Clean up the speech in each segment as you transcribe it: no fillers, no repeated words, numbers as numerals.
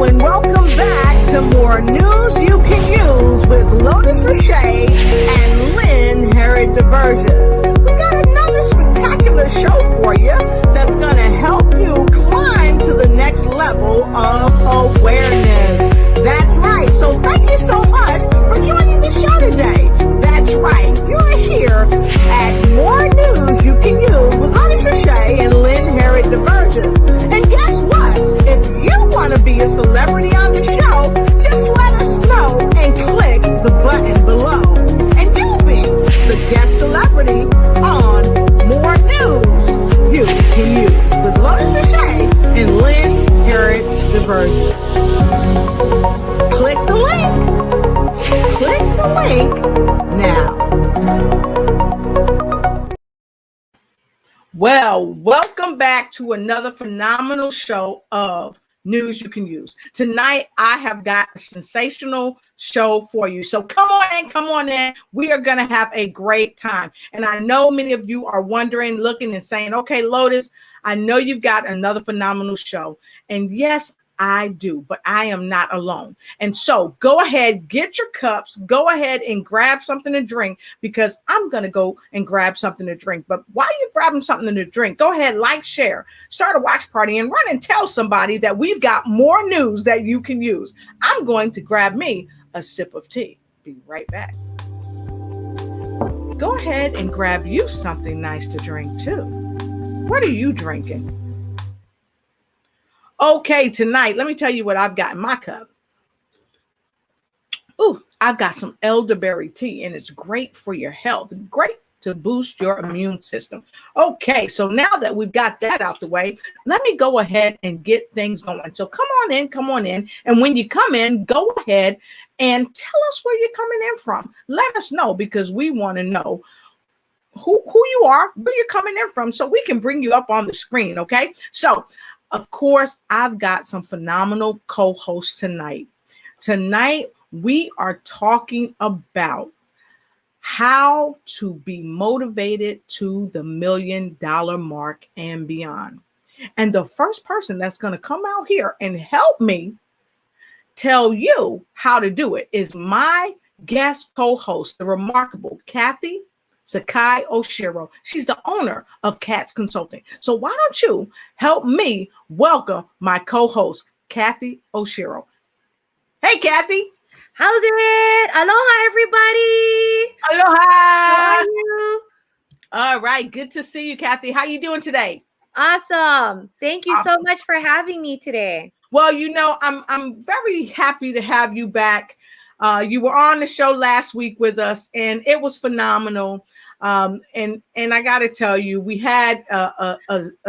and welcome back to more news you can use with Lotus Richey and Lynn Harry DeVerges. We got another spectacular show for you that's going to help you climb to the next level of awareness. That's right. So thank you so much for joining the show today. That's right. You're here at More News You Can Use with Lotus Richey and Lynn Harry DeVerges. And guess what? If you want to be a celebrity on the show, just let us know and click the button below. And you'll be the guest celebrity on More News You Can Use with Lotus Richey and Lynn Harry DeVerges. Click the link. Click the link now. Well, welcome back to another phenomenal show of News You Can Use. Tonight, I have got a sensational show for you. So come on in. We are going to have a great time. And I know many of you are wondering, looking and saying, okay, Lotus, I know you've got another phenomenal show. And yes, I do, but I am not alone. And so go ahead, get your cups, go ahead and grab something to drink because I'm going to go and grab something to drink. But while you're grabbing something to drink, go ahead, like, share, start a watch party and run and tell somebody that we've got more news that you can use. I'm going to grab me a sip of tea. Be right back. Go ahead and grab you something nice to drink too. What are you drinking? Okay, tonight, let me tell you what I've got in my cup. Ooh, I've got some elderberry tea, and it's great for your health. Great to boost your immune system. Okay, so now that we've got that out the way, let me go ahead and get things going. So come on in. And when you come in, go ahead and tell us where you're coming in from. Let us know because we want to know who you are, where you're coming in from, so we can bring you up on the screen, okay? So, of course, I've got some phenomenal co-hosts tonight. Tonight, we are talking about how to be motivated to the $1 million mark and beyond. And the first person that's going to come out here and help me tell you how to do it is my guest co-host, the remarkable Kathy Sakai Oshiro. She's the owner of Cats Consulting. So why don't you help me welcome my co-host, Kathy Oshiro. Hey, Kathy. How's it? Aloha, everybody. Aloha. How are you? All right. Good to see you, Kathy. How you doing today? Awesome. Thank you so much for having me today. Well, you know, I'm very happy to have you back. You were on the show last week with us, and it was phenomenal. And I got to tell you, we had a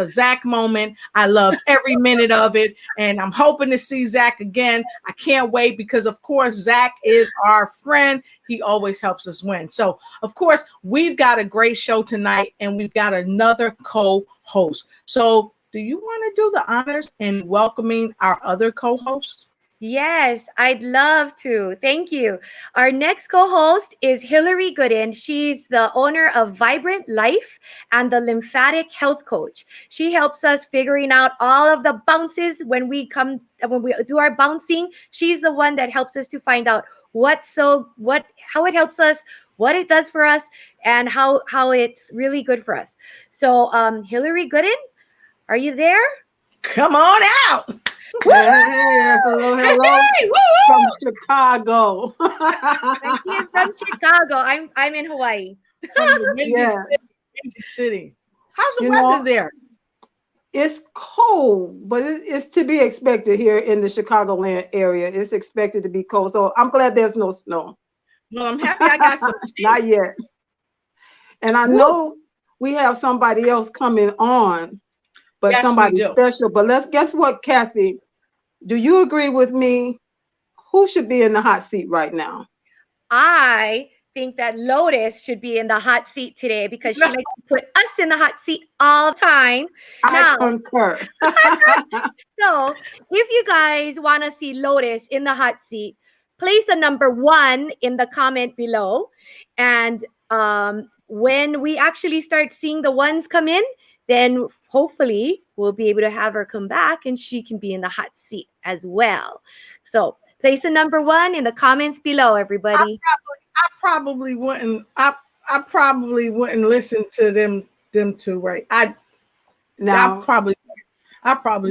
Zach moment. I loved every minute of it, and I'm hoping to see Zach again. I can't wait because, of course, Zach is our friend. He always helps us win. So, of course, we've got a great show tonight, and we've got another co-host. So, do you want to do the honors in welcoming our other co-host? Yes, I'd love to. Thank you. Our next co-host is Hillary Gooden. She's the owner of Vibrant Life and the Lymphatic Health Coach. She helps us figuring out all of the bounces when we do our bouncing. She's the one that helps us to find out how it helps us, what it does for us, and how it's really good for us. So, Hillary Gooden, are you there? Come on out. Hey, hello. Hey, From Chicago. She's from Chicago. I'm in Hawaii. From the Windy City. How's the weather there? It's cold, but it's to be expected here in the Chicagoland area. It's expected to be cold, so I'm glad there's no snow. Well, I'm happy I got some tea. Not yet. And I know we have somebody else coming on, but yes, somebody special. But guess what, Kathy? Do you agree with me? Who should be in the hot seat right now? I think that Lotus should be in the hot seat today because she likes to put us in the hot seat all the time. I concur. So if you guys want to see Lotus in the hot seat, place a number 1 in the comment below. And when we actually start seeing the ones come in, then hopefully we'll be able to have her come back and she can be in the hot seat as well. So place a number 1 in the comments below, everybody. I probably wouldn't. I probably wouldn't listen to them two, right? I probably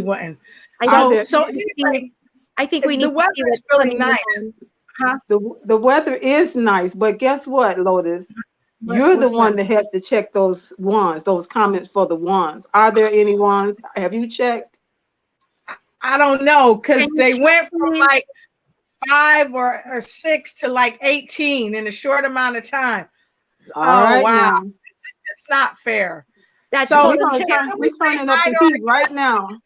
wouldn't. I think we need the weather is really nice. Huh? The weather is nice, but guess what, Lotus? You're the one that has to check those comments for the ones. Are there any ones? Have you checked? I don't know, because they went from like 5 or 6 to like 18 in a short amount of time. Wow. Now. It's just not fair. That's so we're turning up the heat right now. Can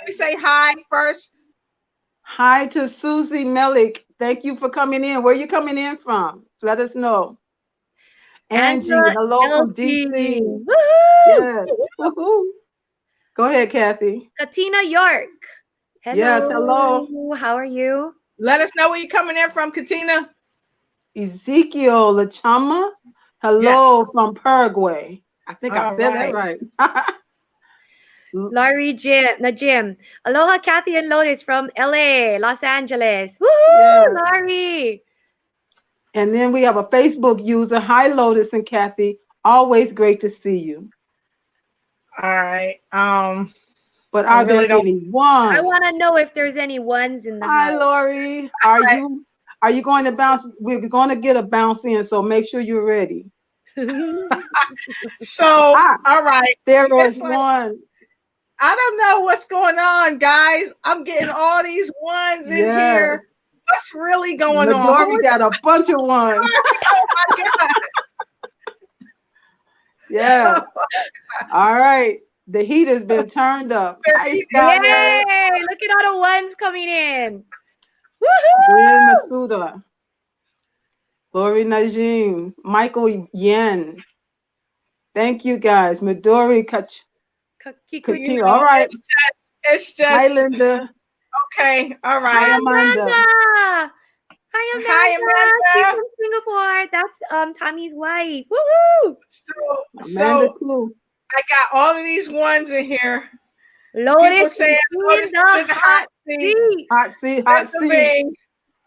we say hi first? Hi to Susie Melick. Thank you for coming in. Where are you coming in from? Let us know. Angie, hello from DC. Woohoo! Yes. Woohoo. Go ahead, Kathy. Katina York. Hello. Yes, hello. How are you? Let us know where you're coming in from, Katina. Ezekiel Lachama. Hello from Paraguay. I think I said that right. Laurie Najim. Aloha, Kathy and Lotus from LA, Los Angeles. Woohoo, yes. Laurie. And then we have a Facebook user. Hi, Lotus and Kathy. Always great to see you. All right. But are there any ones? I want to know if there's any ones in the house. Hi, Lori. Are you going to bounce? We're going to get a bounce in, so make sure you're ready. So, all right. There was one. I don't know what's going on, guys. I'm getting all these ones in here. What's really going on? Lori got a bunch of ones. Oh my God. Yeah. All right. The heat has been turned up. Yay! Look at all the ones coming in. Woohoo! Glenn Masuda. Lori Najim. Michael Yen. Thank you, guys. Midori all right. It's just Highlander. Okay. All right. Hi, Amanda. Hi, Amanda. She's from Singapore. That's Tommy's wife. Woohoo! Amanda Khoo. I got all of these ones in here. Lotus saying Lotus is in the hot seat. Hot seat.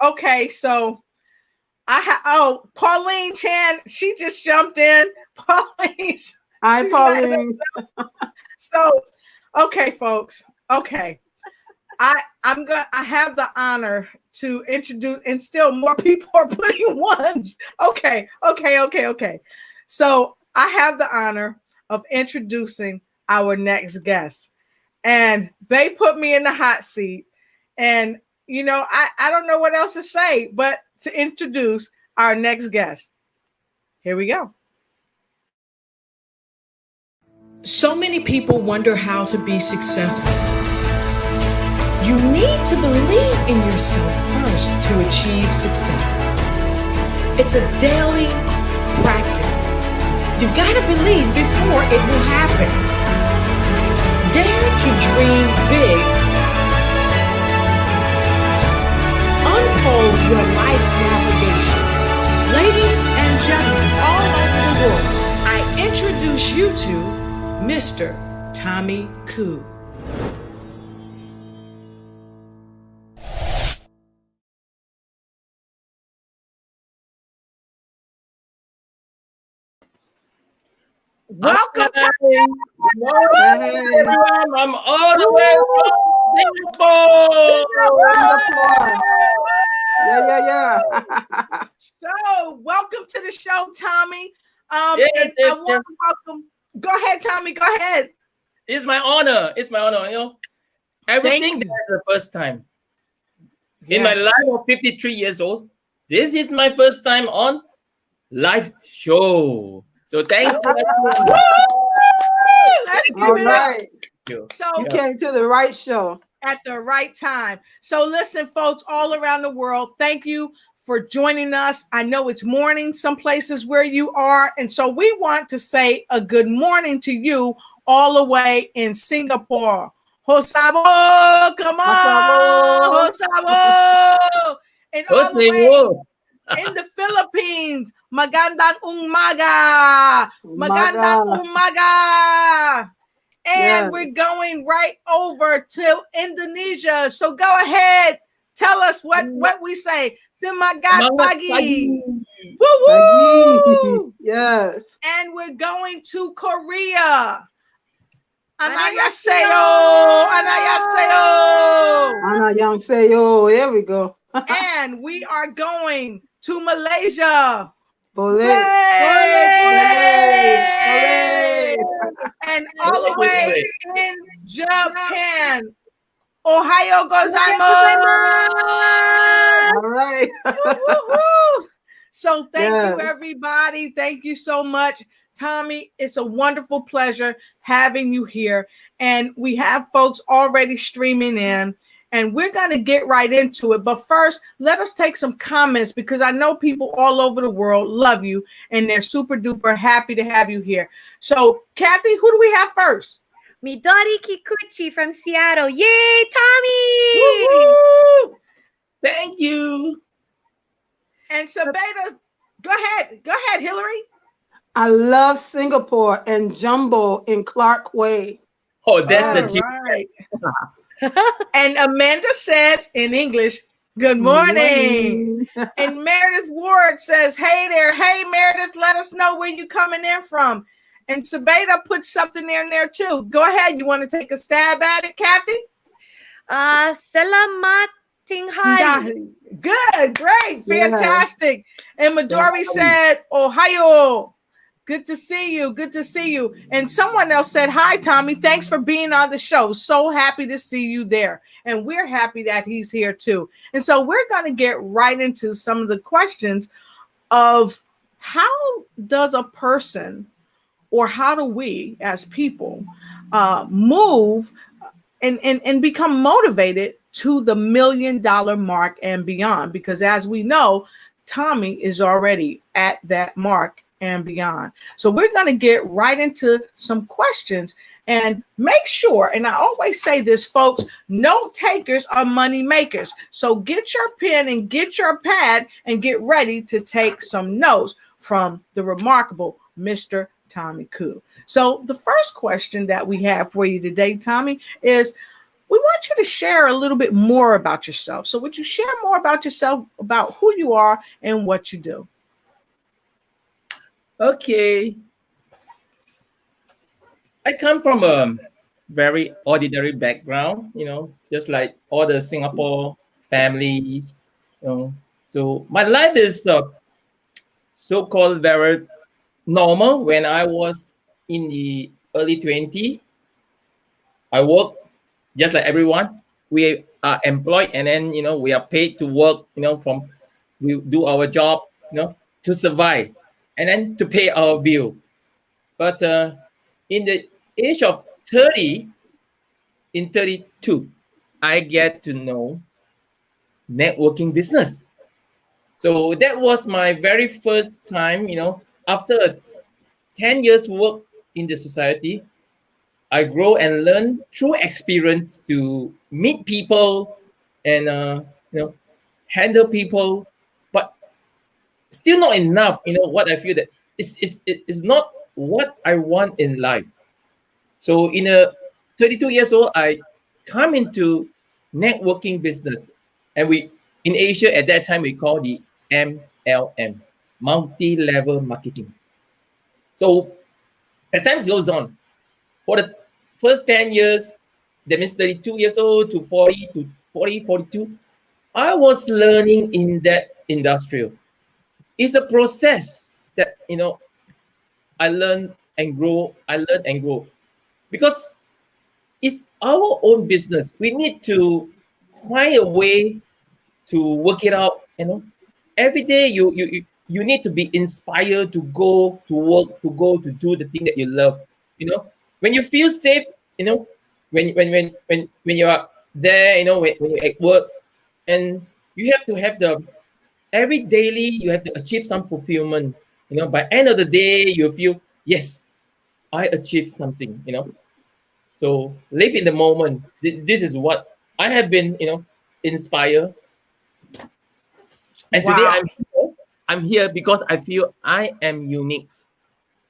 Okay, so Pauline Chan, she just jumped in. Pauline. Hi, Pauline. So, okay, folks. Okay. I have the honor to introduce, and still more people are putting ones. Okay. So I have the honor of introducing our next guest. And they put me in the hot seat. And, I don't know what else to say, but to introduce our next guest. Here we go. So many people wonder how to be successful. You need to believe in yourself first to achieve success. It's a daily practice. You've got to believe before it will happen. Dare to dream big. Unfold your life navigation. Ladies and gentlemen all over the world, I introduce you to Mr. Tommy Khoo. Welcome to everyone. I'm all the way from Singapore. Yeah. So, welcome to the show, Tommy. I want to welcome. Go ahead, Tommy. Go ahead. It's my honor. Everything that's the first time in my life of 53 years old. This is my first time on live show. So thanks. Let's give it up. So you came to the right show at the right time. So listen, folks, all around the world, thank you for joining us. I know it's morning some places where you are, and so we want to say a good morning to you all the way in Singapore. Hosabo, come on, Hosabo, and all the way in the Philippines, magandang umaga, magandang umaga. And we're going right over to Indonesia. So go ahead. Tell us what we say. Semangat pagi. Woo woo. Yes. And we're going to Korea. Annyeonghaseyo. Annyeonghaseyo. Annyeonghaseyo. There we go. And we are going to Malaysia. Ole. Hooray! And all the way in Japan. Ohayo gozaimasu. All right. Woo-hoo-hoo. So thank you, Yes. everybody. Thank you so much. Tommy, it's a wonderful pleasure having you here. And we have folks already streaming in. And we're going to get right into it. But first, let us take some comments because I know people all over the world love you and they're super duper happy to have you here. So, Kathy, who do we have first? Midori Kikuchi from Seattle. Yay, Tommy! Woo-hoo! Thank you. And Sabeda, go ahead. Go ahead, Hillary. I love Singapore and Jumbo in Clark Way. Oh, that's the All G. right. And Amanda says in English, good morning. And Meredith Ward says, hey there. Hey, Meredith, let us know where you're coming in from. And Sabeda put something in there too. Go ahead. You want to take a stab at it, Kathy? Selamat tinggal. Good, great, fantastic. And Midori said, Ohio. Good to see you. Good to see you. And someone else said, hi, Tommy. Thanks for being on the show. So happy to see you there. And we're happy that he's here too. And so we're going to get right into some of the questions of how does a person or how do we as people move and become motivated to the $1 million mark and beyond? Because as we know, Tommy is already at that mark and beyond. So we're going to get right into some questions and make sure, and I always say this, folks, note takers are money makers. So get your pen and get your pad and get ready to take some notes from the remarkable Mr. Tommy Khoo. So the first question that we have for you today, Tommy, is we want you to share a little bit more about yourself. So would you share more about yourself, about who you are and what you do? Okay. I come from a very ordinary background, just like all the Singapore families, So my life is so-called very normal. When I was in the early 20s, I work just like everyone. We are employed and then, we are paid to work, we do our job, to survive and then to pay our bill. But in the age of 30, in 32, I get to know networking business. So that was my very first time, after 10 years work in the society, I grow and learn through experience to meet people and, handle people, but still not enough. What I feel that it's not what I want in life. So in a 32 years old, I come into networking business, and we in Asia at that time we call the MLM, multi-level marketing. So as time goes on, for the first 10 years, that means 32 years old to 40 to 40, 42, I was learning in that industry. It's a process that, I learn and grow, because it's our own business. We need to find a way to work it out. Every day you need to be inspired to go to work, to go to do the thing that you love. When you feel safe, when you are there, when you're at work, and you have to have every daily you have to achieve some fulfillment. By end of the day, you feel, yes, I achieved something. So live in the moment. This is what I have been, inspired. And today I'm here because I feel I am unique.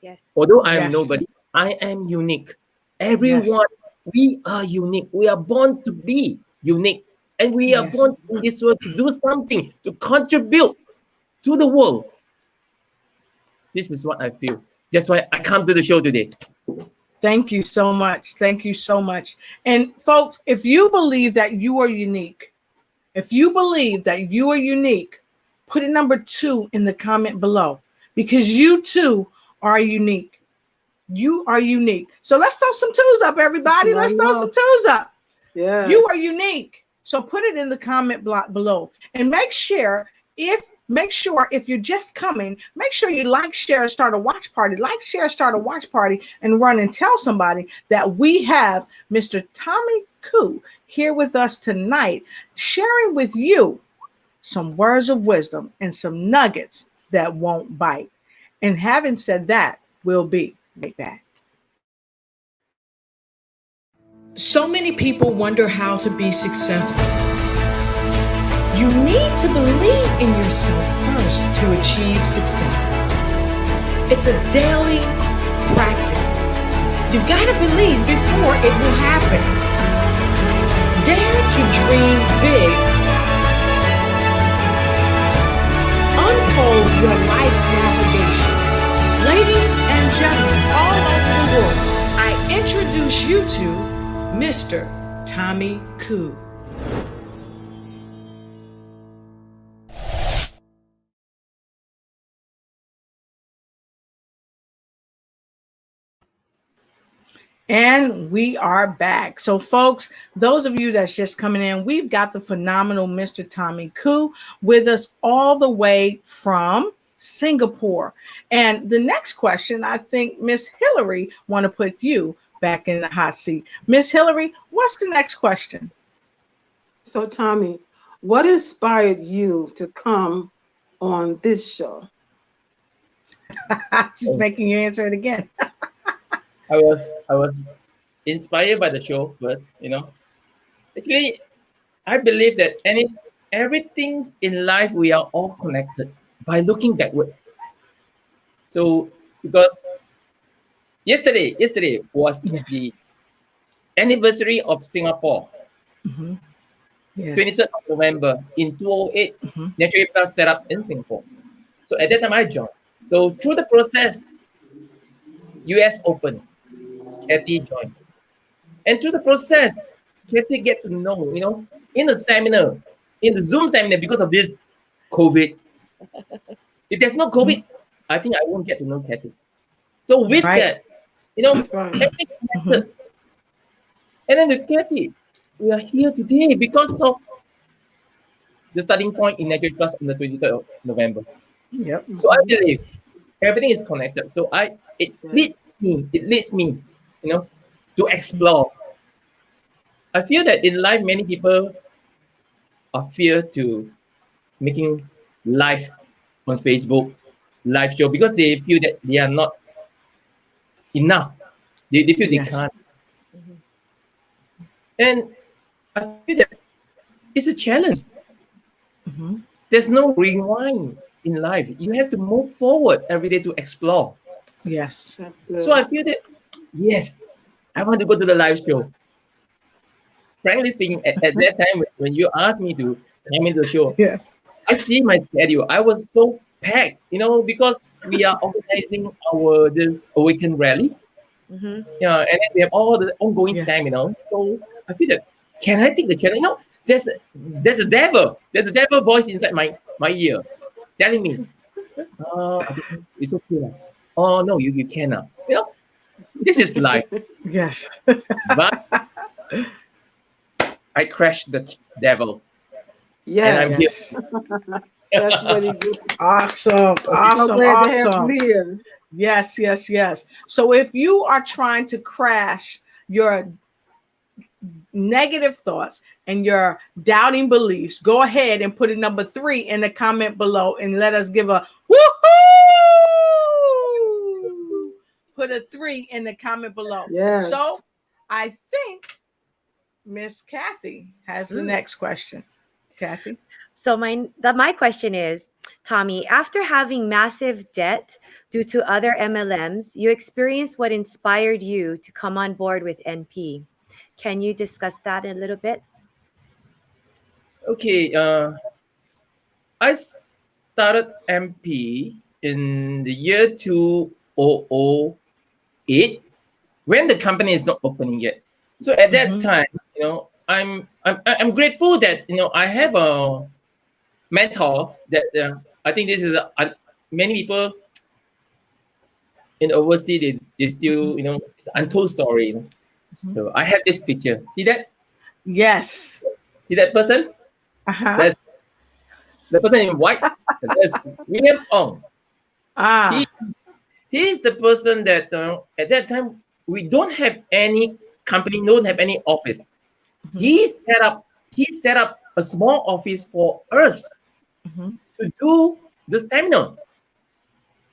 Yes. Although I am Yes. nobody, I am unique. Everyone, we are unique. We are born to be unique. And we are born in this world to do something, to contribute to the world. This is what I feel. That's why I come to the show today. Thank you so much. Thank you so much. And folks, if you believe that you are unique, put a number 2 in the comment below, because you too are unique. You are unique. So let's throw some twos up, everybody. Let's throw some twos up. Yeah. You are unique. So put it in the comment block below, and make sure if you're just coming, make sure you like, share, start a watch party. Like, share, start a watch party, and run and tell somebody that we have Mr. Tommy Khoo here with us tonight, sharing with you some words of wisdom and some nuggets that won't bite. And having said that, we'll be right back. So many people wonder how to be successful. You need to believe in yourself first to achieve success. It's a daily practice. You've got to believe before it will happen. Dare to dream big. Unfold your life navigation. Ladies and gentlemen all over the world, I introduce you to Mr. Tommy Khoo. And we are back. So, folks, those of you that's just coming in, we've got the phenomenal Mr. Tommy Khoo with us all the way from Singapore. And the next question, I think Miss Hillary want to put you back in the hot seat. Miss Hillary, what's the next question? So, Tommy, what inspired you to come on this show? Just making you answer it again. I was inspired by the show first, Actually, I believe that everything in life, we are all connected by looking backwards. So because yesterday was the anniversary of Singapore. Mm-hmm. Yes. 23rd of November in 2008, Natural Plus set up in Singapore. So at that time I joined. So through the process, US Open, Kathy joined. And through the process, Kathy get to know, in the seminar, in the Zoom seminar, because of this COVID. If there's no COVID, I think I won't get to know Kathy. So with that, everything connected. And then with Kathy, we are here today because of the starting point in Natural Plus on the 23rd of November. Yep. So I believe everything is connected. So it leads me, to explore. I feel that in life, many people are fear to making live on Facebook, live show, because they feel that they are not enough. They feel they can't. And I feel that it's a challenge. There's no rewind in life. You have to move forward every day to explore. Yes. So I feel that, yes, I want to go to the live show. Frankly speaking, at that time, when you asked me to come into the show, I see my schedule. I was so packed, because we are organizing this Awaken rally. And then we have all the ongoing seminars. So I feel that, can I take the challenge? There's a devil. There's a devil voice inside my ear telling me, it's okay. Oh no, you cannot. This is life. Yes. But I crashed the devil. Yeah. And I'm here. That's what he did. Awesome. Yes. So if you are trying to crash your negative thoughts and your doubting beliefs, go ahead and put a number 3 in the comment below and let us give a woohoo. Put a 3 in the comment below. Yeah. So I think Miss Kathy has the next question. Kathy. So my question is, Tommy, after having massive debt due to other MLMs, you experienced what inspired you to come on board with NP. Can you discuss that a little bit? Okay, I started MP in the year 2008 when the company is not opening yet. So at that time, I'm grateful that I have a mentor that I think this is many people in overseas they still it's untold story. So I have this picture. See that? Yes. See that person? Uh-huh. That's the person in white. That's William Ong. Ah. He is the person that at that time we don't have any company, don't have any office. He set up a small office for us to do the seminar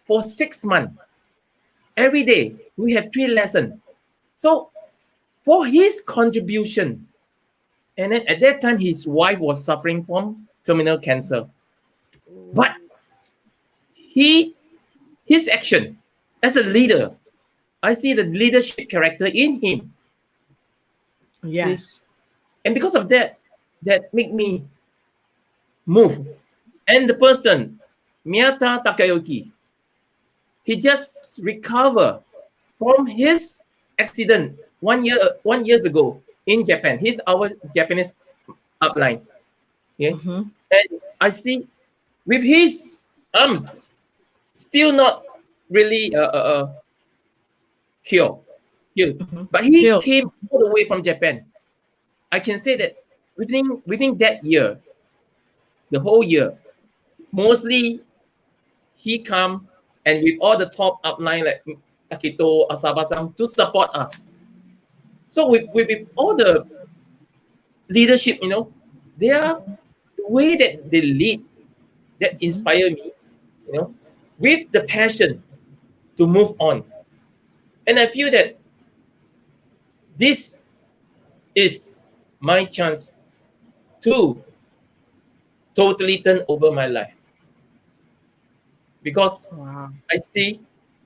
for 6 months. Every day we have 3 lessons. So for his contribution, and then at that time his wife was suffering from terminal cancer, but his action as a leader, I see the leadership character in him. Yes. And because of that make me move. And the person, Miyata Takayuki, he just recovered from his accident 1 years ago in Japan. He's our Japanese upline. Yeah. And I see with his arms still not really cured. But he came all the way from Japan. I can say that within that year, the whole year, mostly he come and with all the top upline like Akito, Asaba-san to support us. So with all the leadership, they are the way that they lead that inspire me, with the passion to move on. And I feel that this is my chance to totally turn over my life. Because I see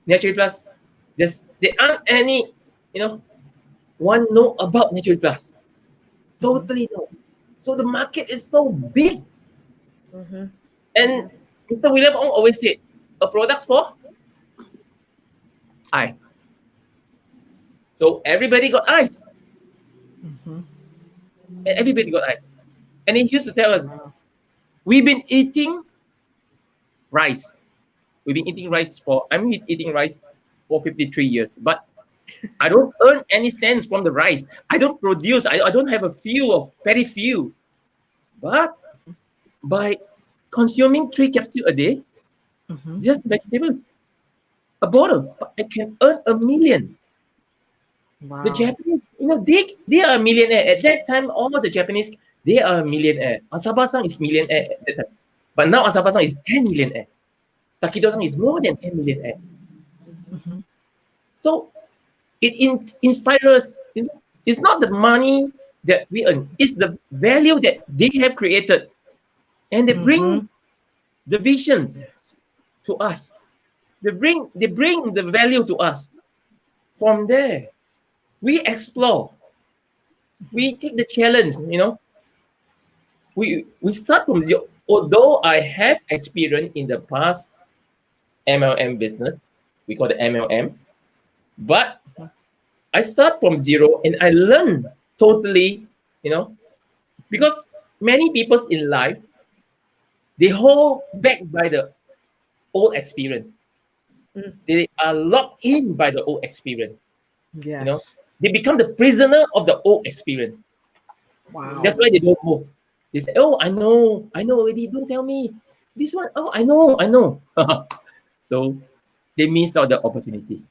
Natural Plus, there aren't any, one know about Natural Plus. Totally no. So the market is so big. And Mr. William Ong always said, a product for eye. So everybody got eyes. And everybody got eyes. And he used to tell us, we've been eating rice. I'm eating rice for 53 years, but I don't earn any cents from the rice. I don't produce, I don't have a field of paddy field. But by consuming 3 capsules a day, just vegetables, a bottle, I can earn $1 million. Wow. The Japanese, they are a millionaire. At that time, all the Japanese, they are a millionaire. Asaba-san is millionaire at that time. But now Asaba-san is 10 millionaire. Takido-san is more than 10 millionaire. So it inspires us. It's not the money that we earn. It's the value that they have created. And they bring the visions to us. They bring the value to us. From there, we explore. We take the challenge, We start from zero. Although I have experience in the past MLM business, we call it MLM, but I start from zero and I learn totally, because many people in life, they hold back by the old experience. They are locked in by the old experience. Yes. They become the prisoner of the old experience. Wow. That's why they don't move. They say, oh, I know already. Don't tell me. This one, oh, I know. So they missed out the opportunity.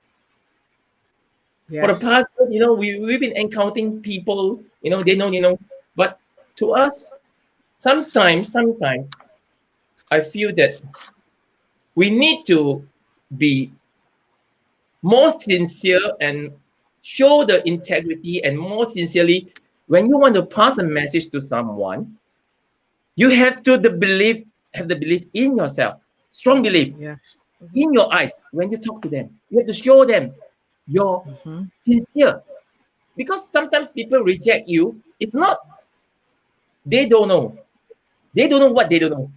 Yes. For the past, we've been encountering people, they know, but to us, sometimes I feel that we need to be more sincere and show the integrity and more sincerely. When you want to pass a message to someone, you have to have the belief in yourself. strong belief Yes. in your eyes when you talk to them. You have to show them you're sincere. Because sometimes people reject you. It's not, they don't know. They don't know what they don't know.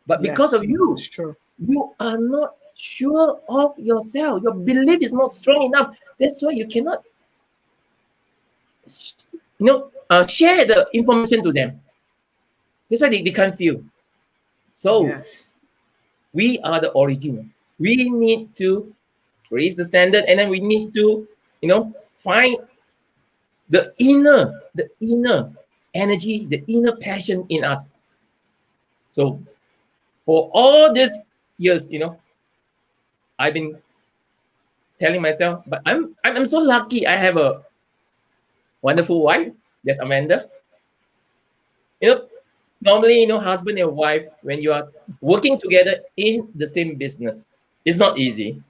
But because of you, it's true. you are not sure of yourself. Your belief is not strong enough. That's why you cannot, share the information to them. That's why they can't feel. So Yes. we are the origin. We need to raise the standard, and then we need to, find the inner energy, the inner passion in us. So for all these years, I've been telling myself, but I'm so lucky. I have a wonderful wife. That's Amanda. Normally, husband and wife, when you are working together in the same business, it's not easy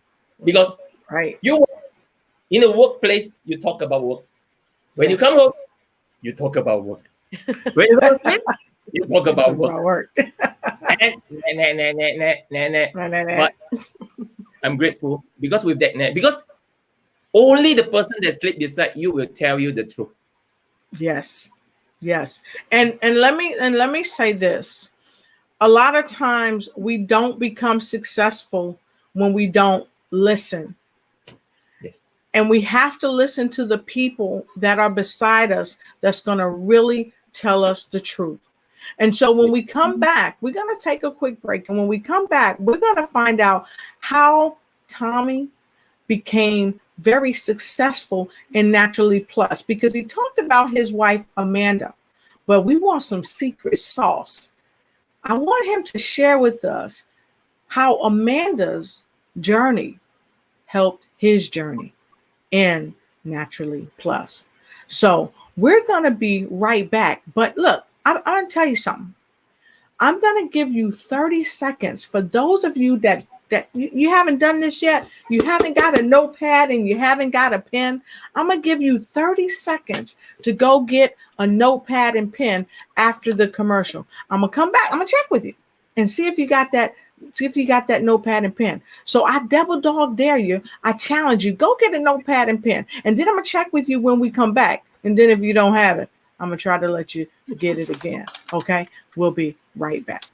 because Right. you in a workplace, you talk about work. When you come home, you talk about work. When you go to sleep, you talk about work. But I'm grateful because with that, because only the person that sleeps beside you will tell you the truth. Yes. Yes. And let me say this. A lot of times we don't become successful when we don't listen. Yes. And we have to listen to the people that are beside us that's going to really tell us the truth. And so when we come back, we're going to take a quick break. And when we come back, we're going to find out how Tommy became very successful in Naturally Plus, because he talked about his wife, Amanda, but we want some secret sauce. I want him to share with us how Amanda's journey helped his journey in Naturally Plus. So we're going to be right back. But look, I'm going to tell you something. I'm going to give you 30 seconds for those of you that you haven't done this yet. You haven't got a notepad and you haven't got a pen. I'm going to give you 30 seconds to go get a notepad and pen after the commercial. I'm going to come back. I'm going to check with you and see if you got that. See if you got that notepad and pen. So I double dog dare you. I challenge you. Go get a notepad and pen. And then I'm going to check with you when we come back. And then if you don't have it, I'm going to try to let you get it again. Okay? We'll be right back.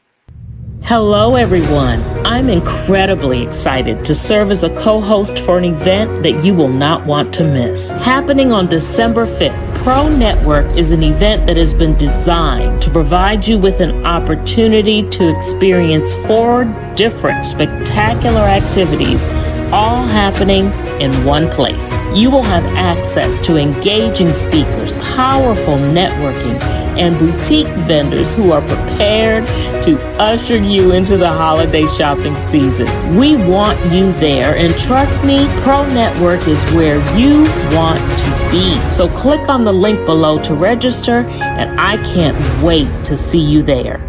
Hello, everyone. I'm incredibly excited to serve as a co-host for an event that you will not want to miss. Happening on December 5th, Pro Network is an event that has been designed to provide you with an opportunity to experience 4 different spectacular activities, all happening in one place. You will have access to engaging speakers, powerful networking, and boutique vendors who are prepared to usher you into the holiday shopping season. We want you there, and trust me, Pro Network is where you want to be. So click on the link below to register, and I can't wait to see you there.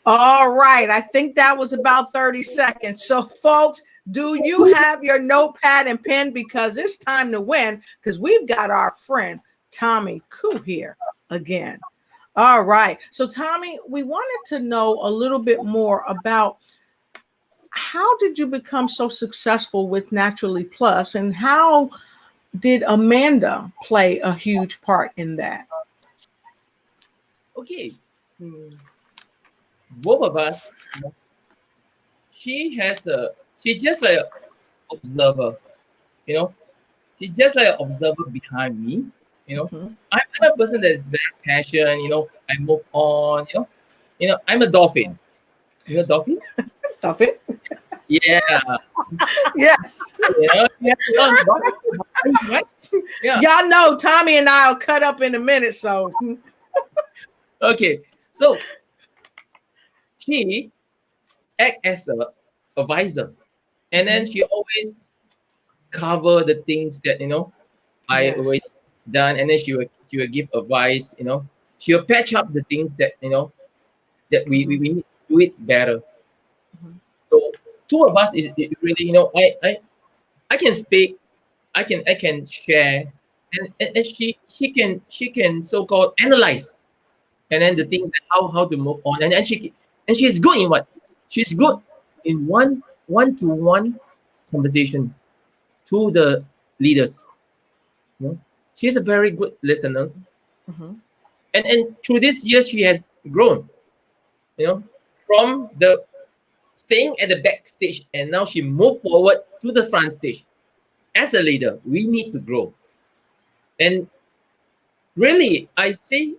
All right. I think that was about 30 seconds. So, folks, do you have your notepad and pen? Because it's time to win, because we've got our friend Tommy Khoo here again. All right. So, Tommy, we wanted to know a little bit more about how did you become so successful with Naturally Plus, and how did Amanda play a huge part in that? Okay. Both of us, she's just like an observer, she's just like an observer behind me, I'm a person that's very passionate, I move on, I'm a dolphin. You know dolphin? Dolphin? Yeah. Yes. Yeah, dolphin, right? Yeah. Y'all know Tommy and I'll cut up in a minute. So Okay. So she act as a advisor, and then she always cover the things that I already yes. done, and then she will give advice. She'll patch up the things that that we need to do it better. Mhm. So two of us is really I can speak, I can share, and she can so called analyze, and then the things that how to move on, and she's good in what she's good in one to one conversation to the leaders. She's a very good listener, Mhm. and through this year she has grown. From the staying at the backstage, and now she moved forward to the front stage. As a leader, we need to grow, and really, I see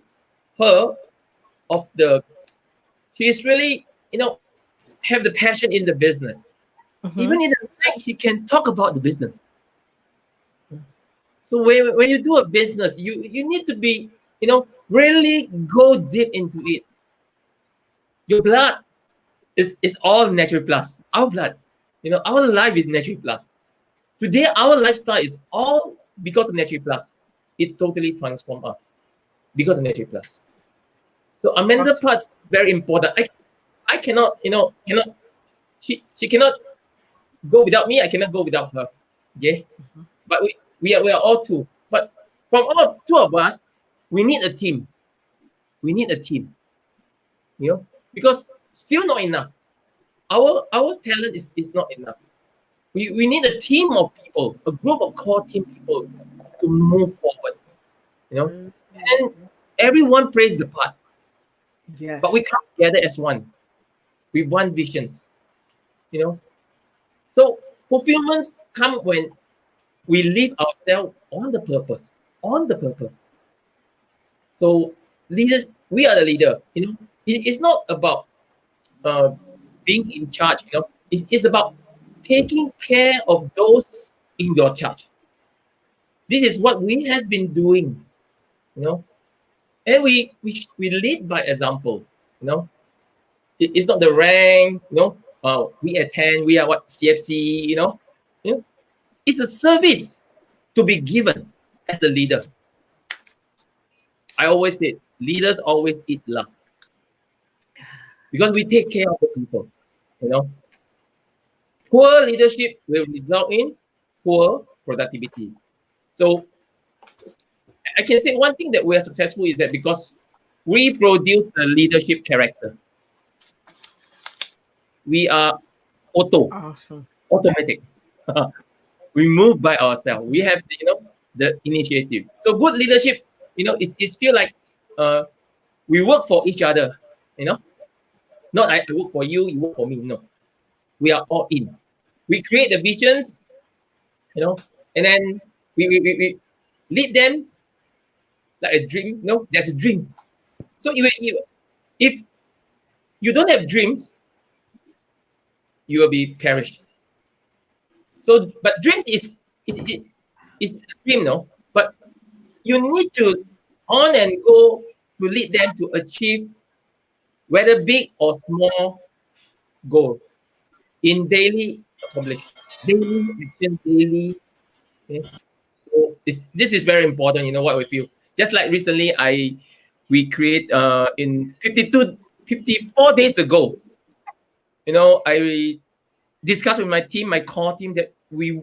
her of the she is really have the passion in the business. Even Mhm. in the night, she can talk about the business. So when you do a business, you need to be really go deep into it. Your blood is all natural plus. Our blood, our life is natural plus. Today, our lifestyle is all because of natural plus. It totally transforms us because of natural plus. So our mental Awesome. parts very important. I cannot cannot she cannot go without me. I cannot go without her. Okay, but we are all two. But from all two of us, we need a team. We need a team. Because still not enough. Our talent is not enough. We need a team of people, a group of core team people to move forward. And everyone plays the part, but we Yes. come together as one with one visions. You know, so fulfillments come when we live ourselves on the purpose, on the purpose. So leaders, we are the leader. It's not about uh, being in charge. It's about taking care of those in your charge. This is what we have been doing. You know, and we lead by example. You know, it's not the rank. We attend. We are what CFC. You know, it's a service to be given as a leader. I always say leaders always eat last because we take care of the people. You know, poor leadership will result in poor productivity. So I can say one thing that we are successful is that because we produce the leadership character. We are Awesome. automatic. We move by ourselves. We have the initiative. So good leadership, it's feel like we work for each other. You know, not I work for you, you work for me. No, we are all in. We create the visions, and then we lead them like a dream. There's a dream. So if you don't have dreams, you will be perished. So, but dreams is a dream, no. But you need to on and go to lead them to achieve whether big or small goal in daily accomplish, daily action, daily. Okay? So this is very important. What we feel. Just like recently, we create in 54 days ago. I discussed with my team, my core team, that we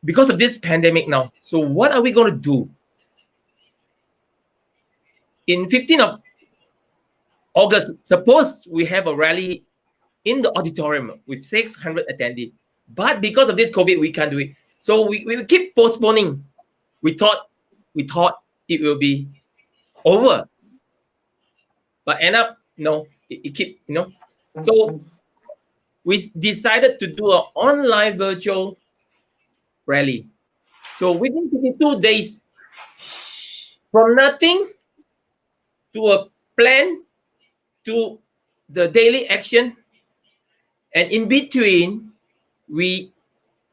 because of this pandemic now. So what are we going to do in 15th of August? Suppose we have a rally in the auditorium with 600 attendees, but because of this COVID, we can't do it. So we will keep postponing. We thought it will be over, but end up no, it keep So we decided to do an online virtual rally. So within 52 days, from nothing to a plan to the daily action, and in between, we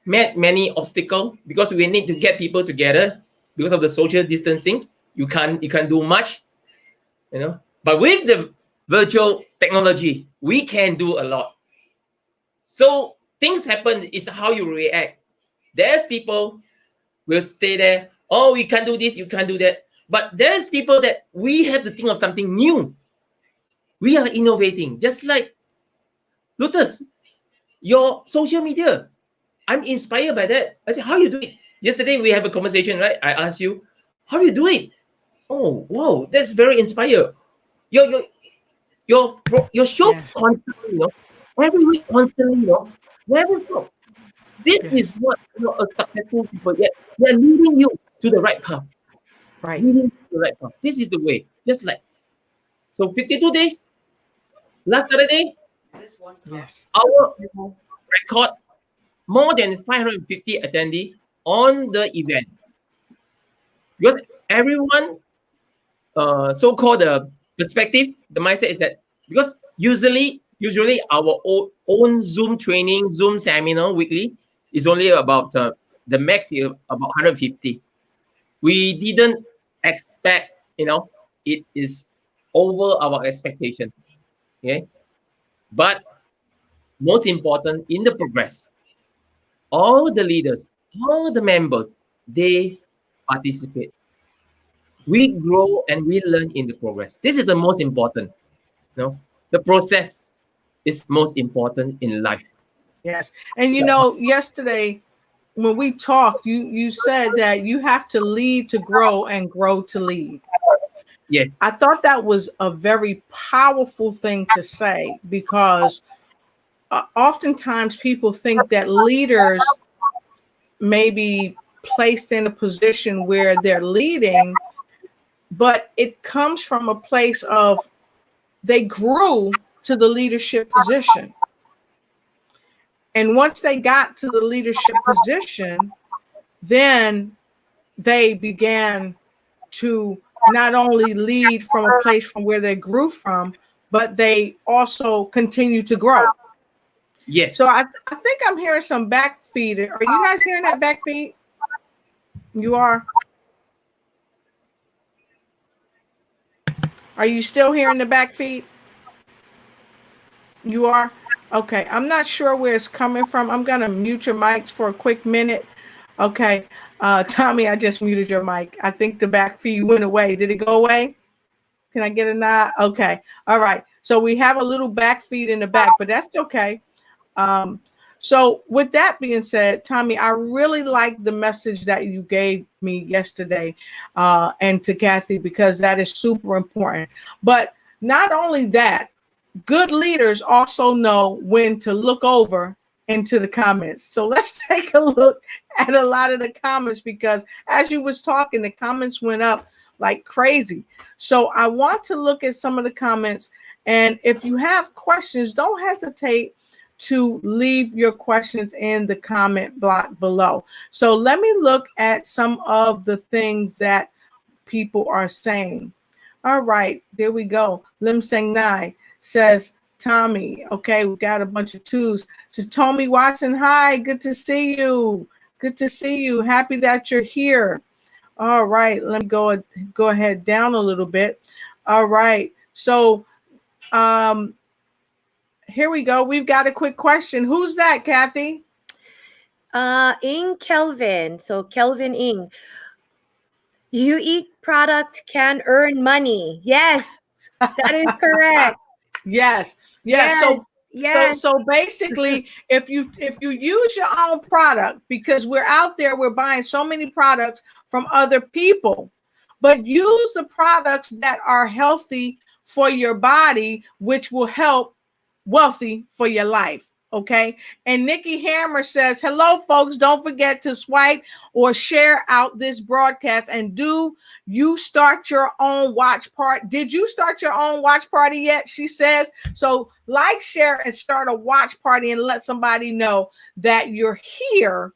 met many obstacles because we need to get people together because of the social distancing, you can't do much, you know. But with the virtual technology, we can do a lot. So things happen is how you react. There's people will stay there. Oh, you can't do this, you can't do that. But there's people that we have to think of something new. We are innovating, just like Lotus, your social media. I'm inspired by that. I said, how you do it? Yesterday we have a conversation, right? I asked you, how do you do it? Oh, wow, that's very inspired. Your show Yes. constantly, you know, every week constantly, you know, never stop. This is Yes. what, you know, a successful people. Yet they're leading you to the right path. Right. Leading to the right path. This is the way. Just like so, 52 days. Last Saturday, Yes. our record more than 550 attendees on the event because everyone so-called the perspective, the mindset is that because usually our own Zoom training, Zoom seminar weekly is only about the max is about 150. We didn't expect, you know, it is over our expectation. Okay, but most important in the progress, all the leaders, all the members, they participate. We grow and we learn in the progress. This is the most important. You know, the process is most important in life. Yes. And you know, yesterday when we talked, you said that you have to lead to grow and grow to lead. Yes. I thought that was a very powerful thing to say because oftentimes people think that leaders may be placed in a position where they're leading, but it comes from a place of they grew to the leadership position. And once they got to the leadership position, then they began to not only lead from a place from where they grew from, but they also continue to grow. Yes. So I think I'm hearing some back feed. Are you guys hearing that back feed? You are? Are you still hearing the back feed? You are? Okay. I'm not sure where it's coming from. I'm going to mute your mics for a quick minute. Okay. Tommy, I just muted your mic. I think the back feed went away. Did it go away? Can I get a nod? Okay. All right. So we have a little back feed in the back, but that's okay. So with that being said, Tommy, I really like the message that you gave me yesterday and to Kathy, because that is super important. But not only that, good leaders also know when to look over into the comments. So let's take a look at a lot of the comments, because as you was talking, the comments went up like crazy. So I want to look at some of the comments. And if you have questions, don't hesitate to leave your questions in the comment block below. So let me look at some of the things that people are saying. All right, there we go. Lim Seng Nai says, Tommy, okay, we got a bunch of twos. So Tommy Watson, hi, good to see you. Good to see you. Happy that you're here. All right, let me go ahead down a little bit. All right, so here we go. We've got a quick question. Who's that, Kathy? Ing Kelvin. So Kelvin Ing. You eat product can earn money. Yes, that is correct. Yes. Yes. So basically, if you use your own product, because we're out there, we're buying so many products from other people, but use the products that are healthy for your body, which will help wealthy for your life. Okay. And Nikki Hammer says, hello, folks. Don't forget to swipe or share out this broadcast. And do you start your own watch party? Did you start your own watch party yet? She says. So like, share, and start a watch party and let somebody know that you're here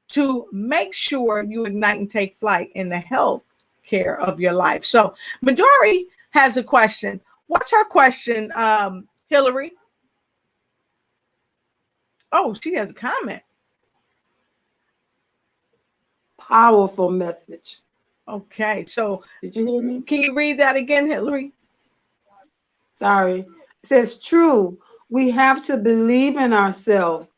to make sure you ignite and take flight in the health care of your life. So Midori has a question. What's her question, Hillary? Oh, she has a comment. Powerful message. Okay, so Did you hear me? can you read that again, Hillary? Sorry. It says, true. We have to believe in ourselves.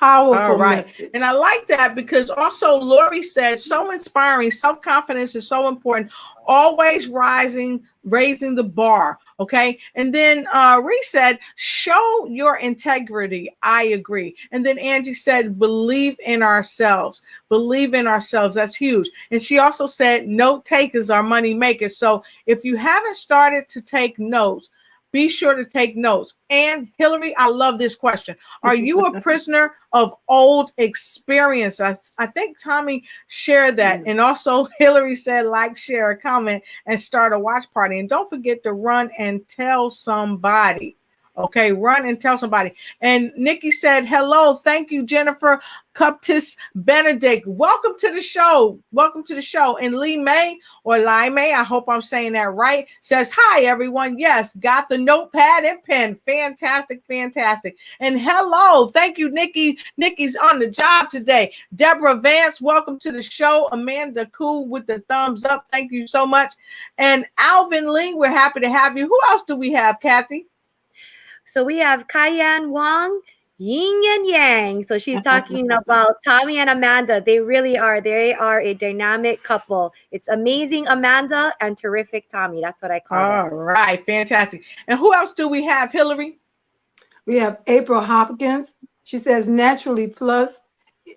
All Powerful right. message. And I like that because also Lori said, so inspiring. Self-confidence is so important. Always raising the bar. Okay. And then Reese said, show your integrity. I agree. And then Angie said, believe in ourselves. Believe in ourselves. That's huge. And she also said, note takers are money makers. So if you haven't started to take notes, be sure to take notes. And Hillary, I love this question. Are you a prisoner of old experience? I think Tommy shared that. And also Hillary said, like, share, a comment, and start a watch party. And don't forget to run and tell somebody. Okay, run and tell somebody. And Nikki said, hello. Thank you, Jennifer Cuptis Benedict. Welcome to the show. Welcome to the show. And Lee May or Lai May, I hope I'm saying that right, says, hi, everyone. Yes, got the notepad and pen. Fantastic, fantastic. And hello. Thank you, Nikki. Nikki's on the job today. Deborah Vance, welcome to the show. Amanda Khoo with the thumbs up. Thank you so much. And Alvin Lee, we're happy to have you. Who else do we have, Kathy? So we have Kaiyan Wang, yin and yang. So she's talking about Tommy and Amanda. They really are. They are a dynamic couple. It's amazing Amanda and terrific Tommy. That's what I call them. All right, fantastic. And who else do we have, Hillary? We have April Hopkins. She says Naturally Plus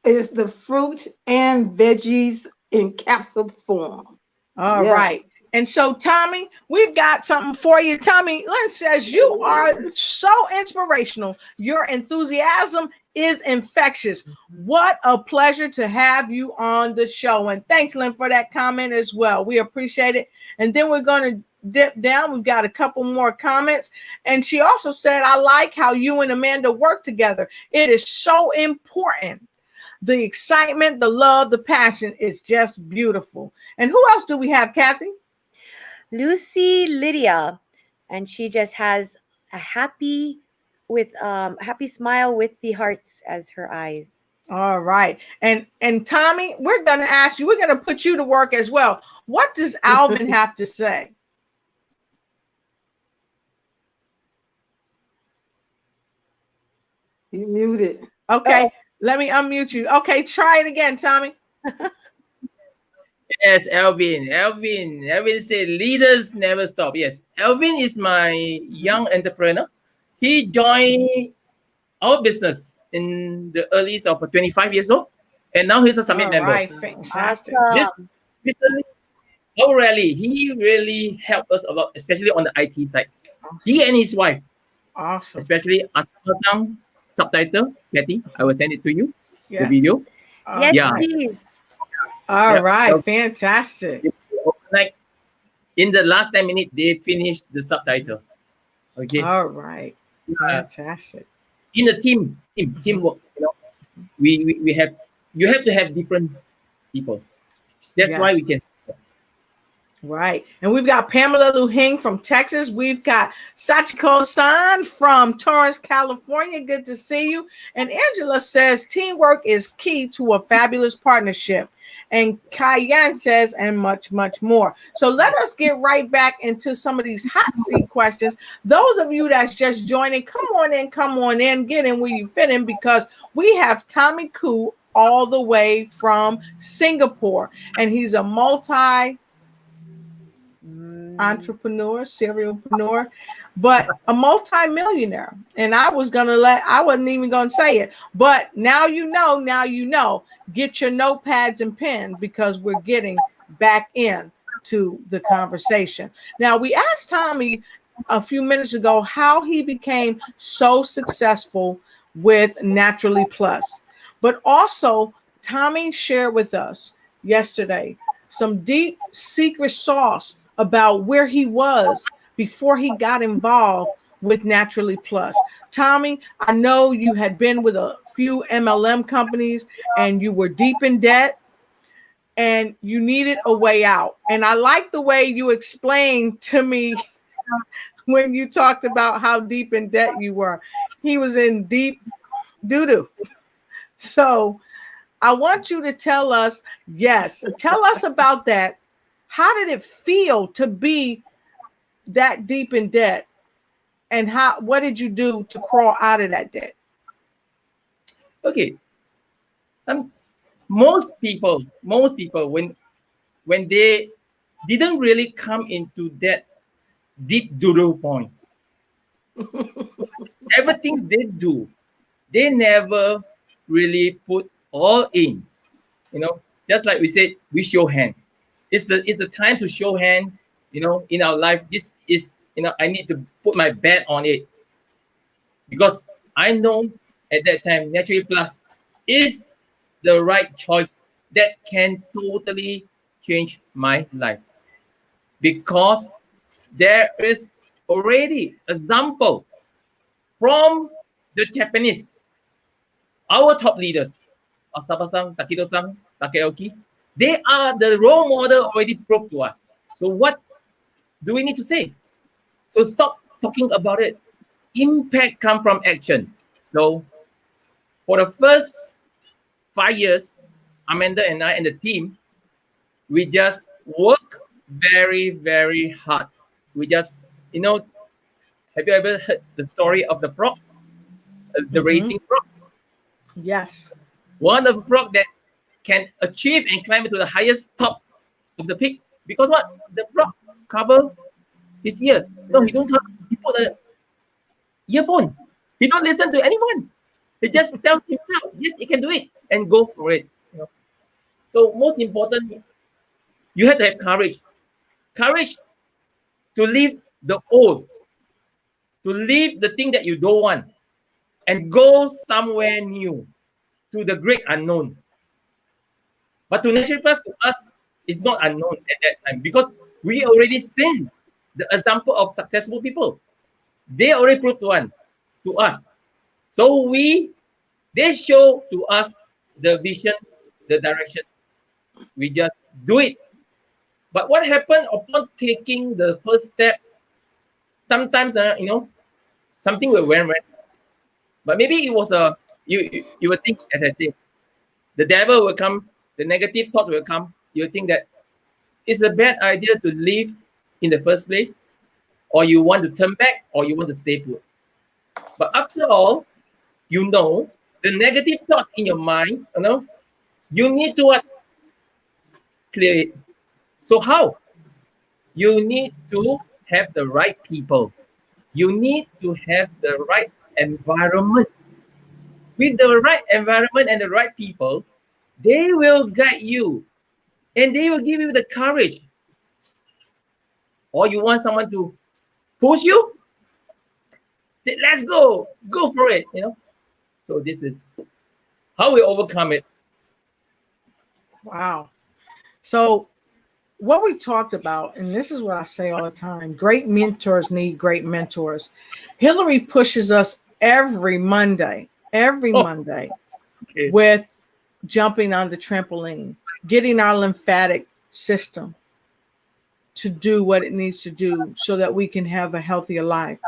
is the fruit and veggies in capsule form. All right. And so, Tommy, we've got something for you. Tommy, Lynn says you are so inspirational. Your enthusiasm is infectious. What a pleasure to have you on the show. And thanks, Lynn, for that comment as well. We appreciate it. And then we're going to dip down. We've got a couple more comments. And she also said, I like how you and Amanda work together. It is so important. The excitement, the love, the passion is just beautiful. And who else do we have, Kathy? Lucy Lydia, and she just has a happy smile with the hearts as her eyes. All right. And Tommy, we're going to ask you, we're going to put you to work as well. What does Alvin have to say? You muted. Okay. Let me unmute you. Okay, try it again, Tommy. Yes, Alvin. Alvin said leaders never stop. Yes, Alvin is my young entrepreneur. He joined our business in the earliest of 25 years old, and now he's a summit member. Right, fantastic. He really helped us a lot, especially on the IT side. He and his wife, awesome, especially Asama-san subtitle, Kathy. I will send it to you. Yes. The video. Yes, please. All right, fantastic. Like in the last 10 minutes, they finished the subtitle. Okay. All right, fantastic. In the teamwork, you have to have different people. That's why we can. Right. And we've got Pamela Luhing from Texas. We've got Sachiko-san from Torrance, California. Good to see you. And Angela says teamwork is key to a fabulous partnership. And Kayan says, and much, much more. So let us get right back into some of these hot seat questions. Those of you that's just joining, come on in, get in where you fit in, because we have Tommy Khoo all the way from Singapore. And he's a entrepreneur, serialpreneur, but a multi-millionaire. And I wasn't even going to say it, but now you know, get your notepads and pens, because we're getting back into the conversation. Now, we asked Tommy a few minutes ago how he became so successful with Naturally Plus, but also Tommy shared with us yesterday some deep secret sauce about where he was before he got involved with Naturally Plus. Tommy, I know you had been with a few MLM companies and you were deep in debt and you needed a way out. And I like the way you explained to me when you talked about how deep in debt you were. He was in deep doo-doo. So I want you to tell us about that. how did it feel to be that deep in debt? And what did you do to crawl out of that debt? Okay. Most people, when they didn't really come into that deep doodle point, everything they do, they never really put all in. Just like we said, we show hand. It's the time to show hand. In our life, this is I need to put my bet on it, because I know at that time Naturally Plus is the right choice that can totally change my life, because there is already example from the Japanese, our top leaders, Asaba-san, Takedo-san, Takeoki. They are the role model already proved to us. So what do we need to say? So stop talking about it. Impact comes from action. So for the first 5 years, Amanda and I and the team, we just work very, very hard. We just, have you ever heard the story of the frog? The racing frog? Yes. One of the frog that can achieve and climb to the highest top of the peak. Because what? The frog cover his ears. No, he don't cover. He put a earphone. He don't listen to anyone. He just tell himself, yes, he can do it, and go for it. So most important, you have to have courage. Courage to leave the old, to leave the thing that you don't want, and go somewhere new, to the great unknown. But to Natural Plus, to us, is not unknown at that time, because we already seen the example of successful people. They already proved to us. So they show to us the vision, the direction. We just do it. But what happened upon taking the first step? Sometimes, something will went wrong. But maybe it was you will think, as I said, the devil will come, the negative thoughts will come. You think that it's a bad idea to leave in the first place, or you want to turn back, or you want to stay put. But after all, the negative thoughts in your mind, you need to clear it. So how? You need to have the right people. You need to have the right environment. With the right environment and the right people, they will guide you, and they will give you the courage. Or you want someone to push you? Say, let's go for it. So this is how we overcome it. Wow. So what we talked about, and this is what I say all the time, great mentors need great mentors. Hillary pushes us every Monday Okay. with jumping on the trampoline, getting our lymphatic system to do what it needs to do so that we can have a healthier life.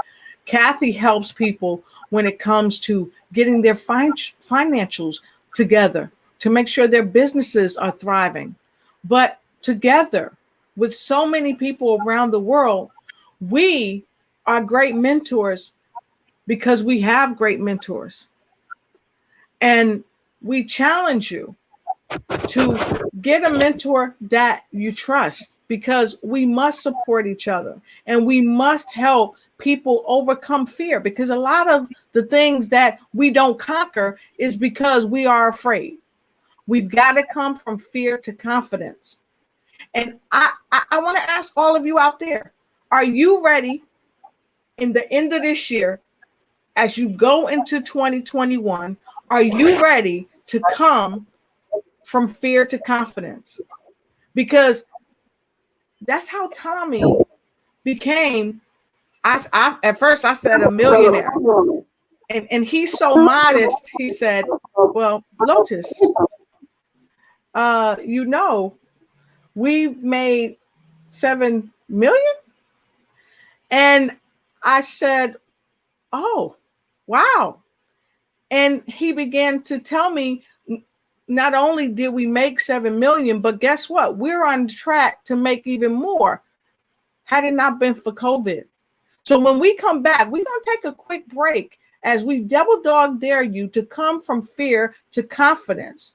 Kathy helps people when it comes to getting their financials together to make sure their businesses are thriving. But together with so many people around the world, we are great mentors because we have great mentors. And we challenge you to get a mentor that you trust, because we must support each other and we must help people overcome fear, because a lot of the things that we don't conquer is because we are afraid. We've got to come from fear to confidence. And I want to ask all of you out there, are you ready in the end of this year, as you go into 2021, are you ready to come from fear to confidence? Because that's how Tommy became, I at first I said a millionaire. And he's so modest, he said, well, Lotus, we made 7 million. And I said, oh, wow. And he began to tell me not only did we make 7 million, but guess what? We're on track to make even more had it not been for COVID. So when we come back, we're going to take a quick break as we double dog dare you to come from fear to confidence.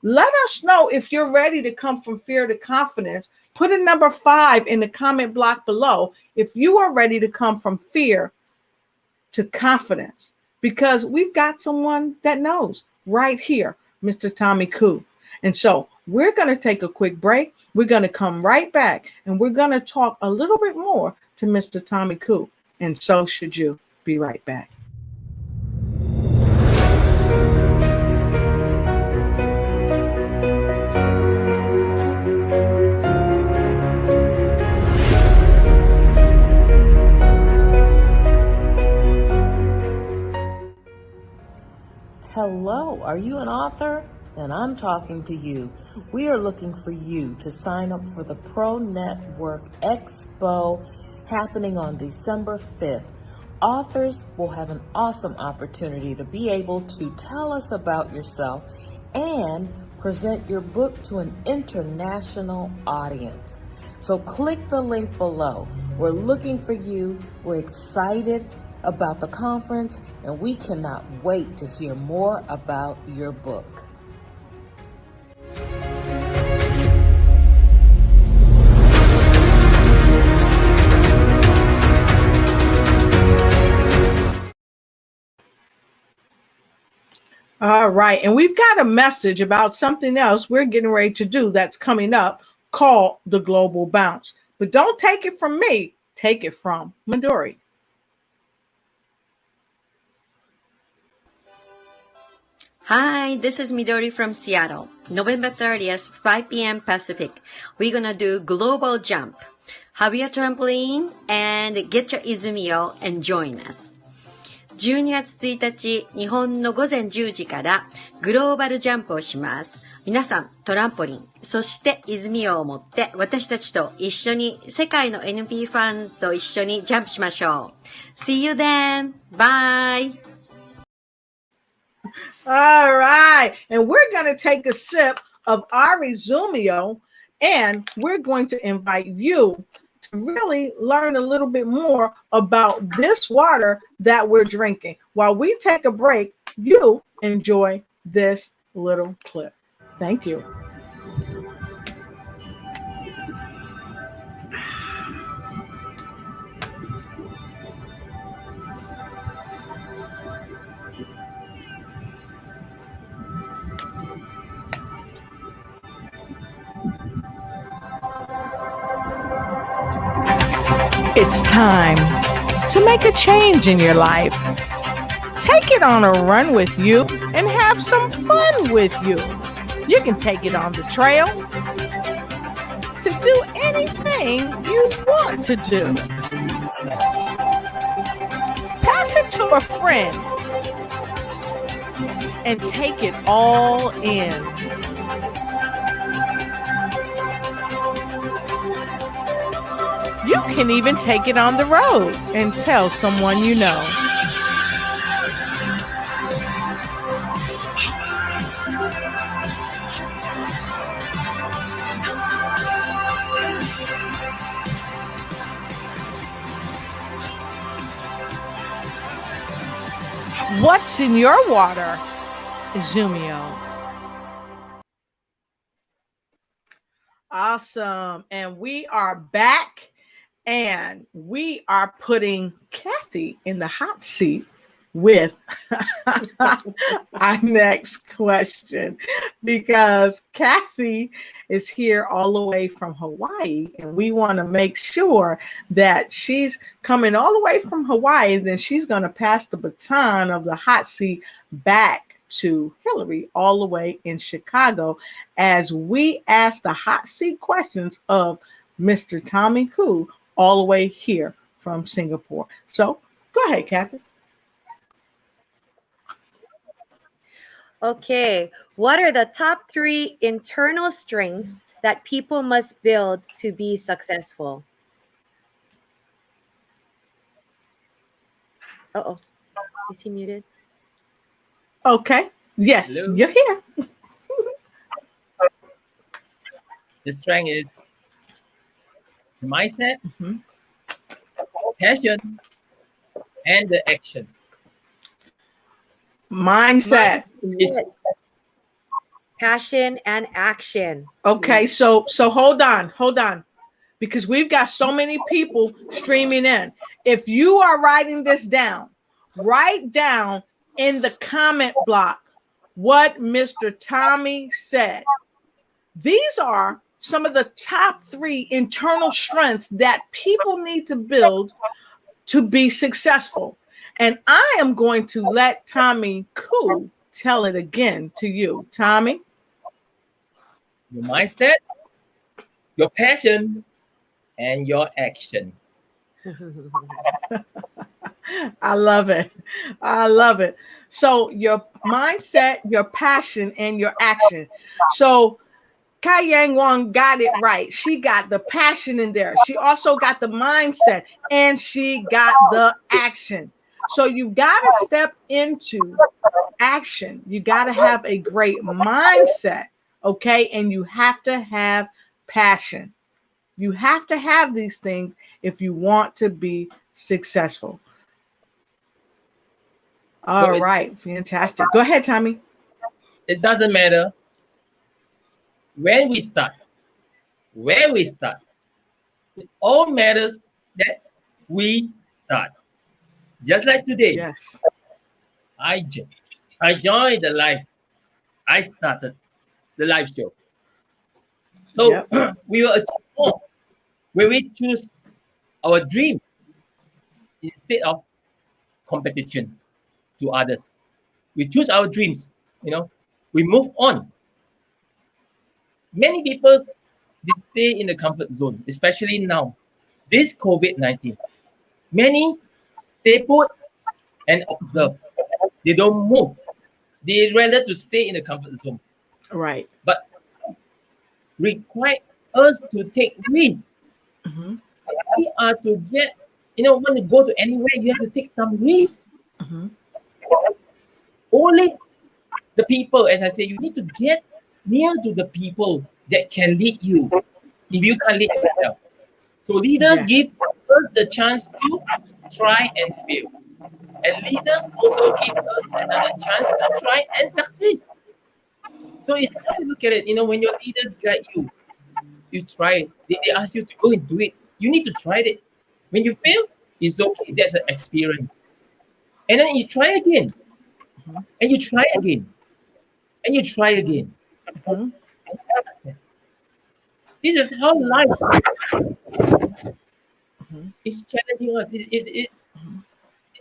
Let us know if you're ready to come from fear to confidence. Put a number 5 in the comment block below if you are ready to come from fear to confidence, because we've got someone that knows right here, Mr. Tommy Khoo. And so we're going to take a quick break. We're going to come right back and we're going to talk a little bit more to Mr. Tommy Khoo. And so should you. Be right back. Hello, are you an author? And I'm talking to you. We are looking for you to sign up for the Pro Network Expo happening on December 5th. Authors will have an awesome opportunity to be able to tell us about yourself and present your book to an international audience. So click the link below. We're looking for you. We're excited about the conference, and we cannot wait to hear more about your book. All right. And we've got a message about something else we're getting ready to do that's coming up called the Global Bounce. But don't take it from me. Take it from Midori. Hi, this is Midori from Seattle. November 30th, 5 p.m. Pacific. We're gonna do global jump. Have your trampoline and get your Izumio and join us. 12月1日、日本の午前10時からグローバルジャンプをします。皆さん、トランポリン、そして泉を持って私たちと一緒に世界の NP ファンと一緒にジャンプしましょう。See you then! Bye! All right. And we're going to take a sip of our Izumio, and we're going to invite you to really learn a little bit more about this water that we're drinking. While we take a break, you enjoy this little clip. Thank you. It's time to make a change in your life. Take it on a run with you and have some fun with you. You can take it on the trail to do anything you want to do. Pass it to a friend and take it all in. You can even take it on the road and tell someone you know. What's in your water? Izumio. Awesome. And we are back. And we are putting Kathy in the hot seat with our next question, because Kathy is here all the way from Hawaii, and we want to make sure that she's coming all the way from Hawaii, and then she's going to pass the baton of the hot seat back to Hillary all the way in Chicago as we ask the hot seat questions of Mr. Tommy Khoo all the way here from Singapore. So go ahead, Kathy. Okay, what are the top 3 internal strengths that people must build to be successful? Uh-oh, is he muted? Okay. Yes, Hello? you're here. The strength is the mindset, Mhm. passion, and the action. Mindset. Is Passion and action. Okay, so hold on, because we've got so many people streaming in. If you are writing this down, write down in the comment block what Mr. Tommy said. These are some of the top 3 internal strengths that people need to build to be successful. And I am going to let Tommy Khoo tell it again to you. Tommy? your mindset, your passion, and your action. I love it. I love it. So your mindset, your passion, and your action. So Kai Yang Wang got it right. She got the passion in there. She also got the mindset and she got the action. So you've got to step into action. You got to have a great mindset, okay? And you have to have passion. You have to have these things if you want to be successful. All right, fantastic. Go ahead, Tommy. It doesn't matter when we start, where we start. It all matters that we start. Just like today, Yes. I joined the live. I started the live show. So we will achieve more when we choose our dream instead of competition to others. We choose our dreams, we move on. Many people, they stay in the comfort zone, especially now, this COVID-19. Many stay put and observe. They don't move. They rather to stay in the comfort zone. Right. But require us to take risks. Mhm. We are to get, when you go to anywhere, you have to take some risks. Mhm. Only the people, as I say, you need to get near to the people that can lead you if you can't lead yourself. So leaders give us the chance to try and fail. And leaders also give us another chance to try and succeed. So it's how you look at it. When your leaders guide you, you try it. They ask you to go and do it. You need to try it. When you fail, it's okay. That's an experience. And then you try again. And you try again. And you try again. Mhm. And that's success. This is how life is challenging us. It's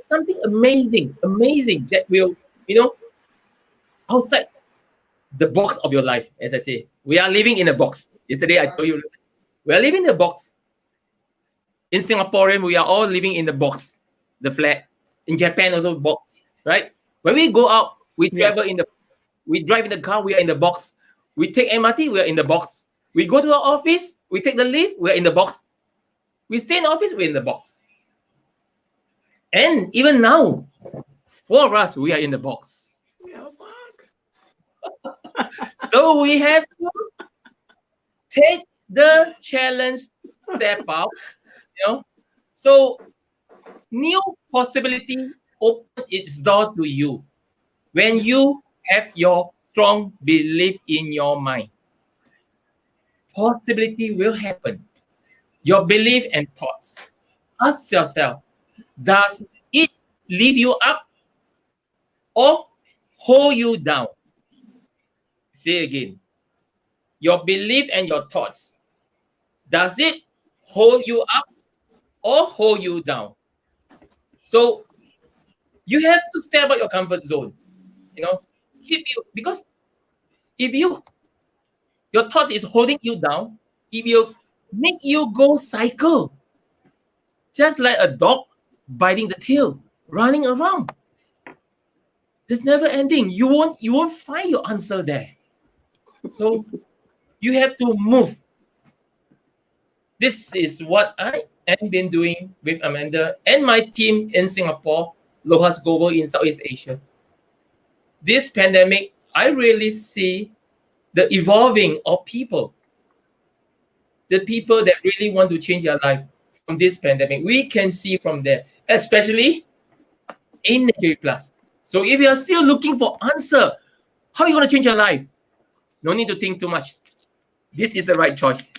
something amazing that will, outside the box of your life, as I say. We are living in a box. Yesterday I told you, we are living in a box. In Singaporean, we are all living in the box, the flat. In Japan, also box, right? When we go out, we travel we drive in the car, we are in the box. We take MRT, we are in the box. We go to our office, we take the lift, we are in the box. We stay in the office, we're in the box. And even now, 4 of us, we are in the box. So we have to take the challenge, step out, So new possibility open its door to you when you have your strong belief in your mind. Possibility will happen. Your belief and thoughts. Ask yourself, does it lift you up or hold you down? Say again. Your belief and your thoughts. Does it hold you up or hold you down? So you have to step out your comfort zone. Keep you, because if your thoughts is holding you down, it will make you go cycle, just like a dog biting the tail, running around. It's never ending. You won't find your answer there. So you have to move. This is what I have been doing with Amanda and my team in Singapore, Lohas Global in Southeast Asia. This pandemic, I really see the evolving of people. the people that really want to change their life from this pandemic, we can see from there, especially in Natural Plus. So if you are still looking for answer, how are you going to change your life? No need to think too much. This is the right choice.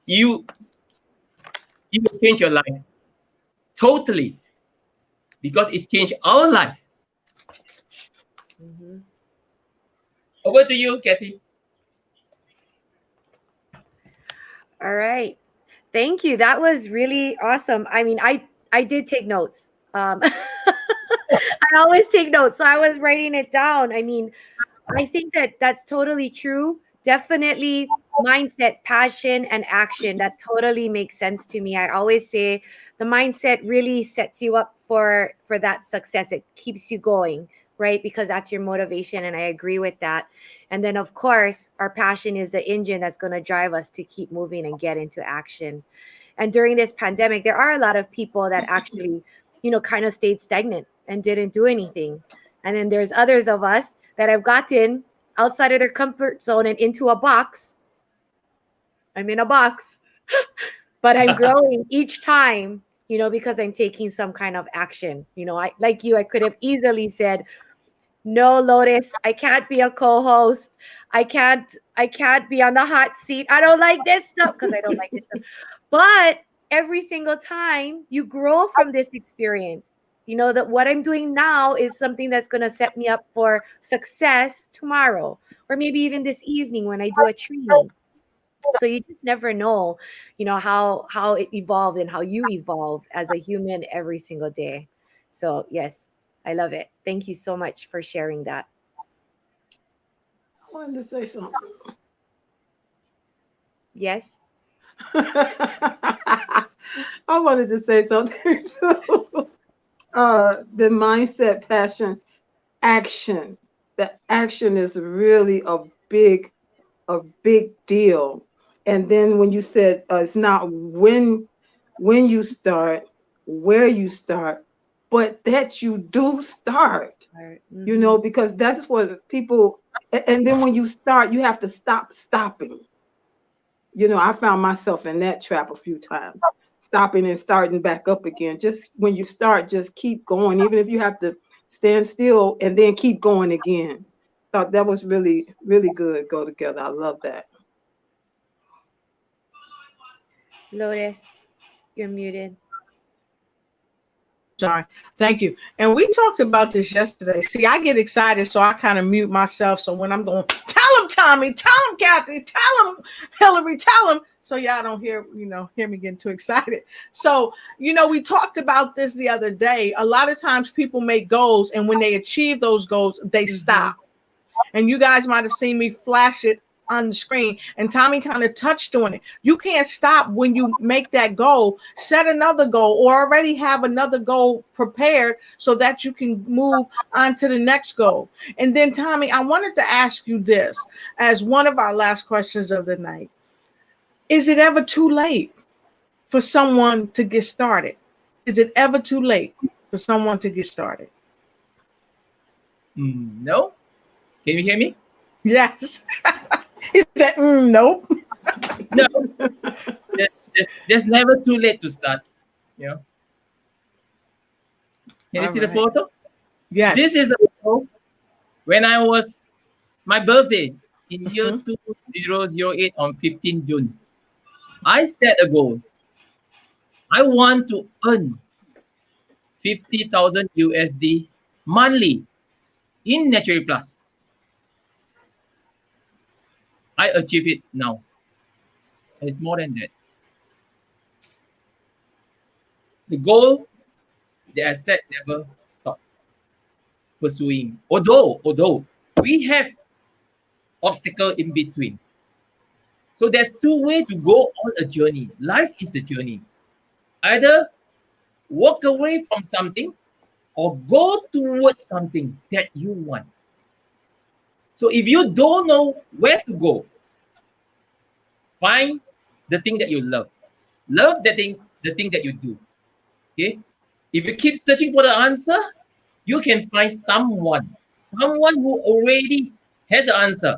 You will change your life totally because it's changed our life. Over to you, Kathy. All right. Thank you. That was really awesome. I mean, I did take notes. I always take notes, so I was writing it down. I mean, I think that that's totally true. Definitely mindset, passion, and action. That totally makes sense to me. I always say the mindset really sets you up for that success. It keeps you going, right? Because that's your motivation, and I agree with that. And then, of course, our passion is the engine that's going to drive us to keep moving and get into action. And during this pandemic, there are a lot of people that actually, kind of stayed stagnant and didn't do anything. And then there's others of us that have gotten outside of their comfort zone and into a box. I'm in a box, but I'm growing each time, because I'm taking some kind of action. I like you, I could have easily said, no, Lotus, I can't be a co-host. I can't be on the hot seat. I don't like this stuff because I don't like this stuff. But every single time you grow from this experience, that what I'm doing now is something that's going to set me up for success tomorrow, or maybe even this evening when I do a training. So you just never know, how it evolved and how you evolve as a human every single day. So yes, I love it. Thank you so much for sharing that. I wanted to say something. Yes. I wanted to say something too. The mindset, passion, action. The action is really a big deal. And then when you said it's not when you start, where you start, but that you do start. Mm-hmm. Because that's what people. And then when you start, you have to stop stopping. I found myself in that trap a few times, stopping and starting back up again. Just when you start, just keep going, even if you have to stand still and then keep going again. Thought that was really, really good. Go together. I love that. Lotus, you're muted. Sorry. Thank you. And we talked about this yesterday. See, I get excited, so I kind of mute myself. So when I'm going, tell him, Tommy, tell him, Kathy, tell him, Hillary, tell him. So y'all don't hear me getting too excited. So, we talked about this the other day. A lot of times people make goals, and when they achieve those goals, they stop. And you guys might have seen me flash it on the screen, and Tommy kind of touched on it. You can't stop when you make that goal. Set another goal, or already have another goal prepared so that you can move on to the next goal. And then, Tommy, I wanted to ask you this as one of our last questions of the night. Is it ever too late for someone to get started? Is it ever too late for someone to get started? No. Can you hear me? Yes. He said, nope. No. There's never too late to start. Can you see the photo? Yes. This is the photo when I was my birthday in year 2008 on 15 June. I set a goal. I want to earn 50,000 USD monthly in Natural Plus. I achieve it now. It's more than that. The goal that I set never stop pursuing. Although we have obstacle in between. So there's two ways to go on a journey. Life is a journey. Either walk away from something or go towards something that you want. So if you don't know where to go, find the thing that you love. Love the thing that you do. Okay? If you keep searching for the answer, you can find someone who already has an answer.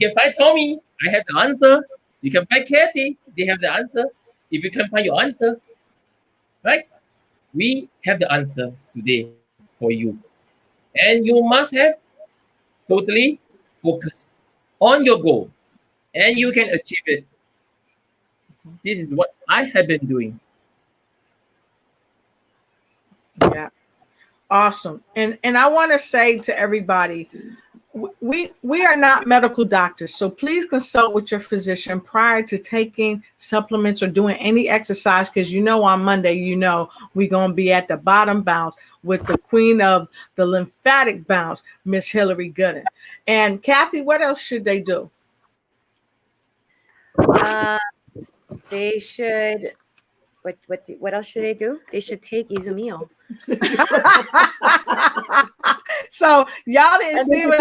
You can find Tommy, I have the answer. You can find Kathy, they have the answer. If you can find your answer, right? We have the answer today for you. And you must have totally focus on your goal and you can achieve it. This is what I have been doing. Yeah. Awesome. And I want to say to everybody, we are not medical doctors, so please consult with your physician prior to taking supplements or doing any exercise, because on Monday, we're going to be at the bottom bounce with the queen of the lymphatic bounce, Miss Hillary Gooden. And Kathy, what else should they do? They should. What else should they do? They should take Izumio. So y'all didn't see what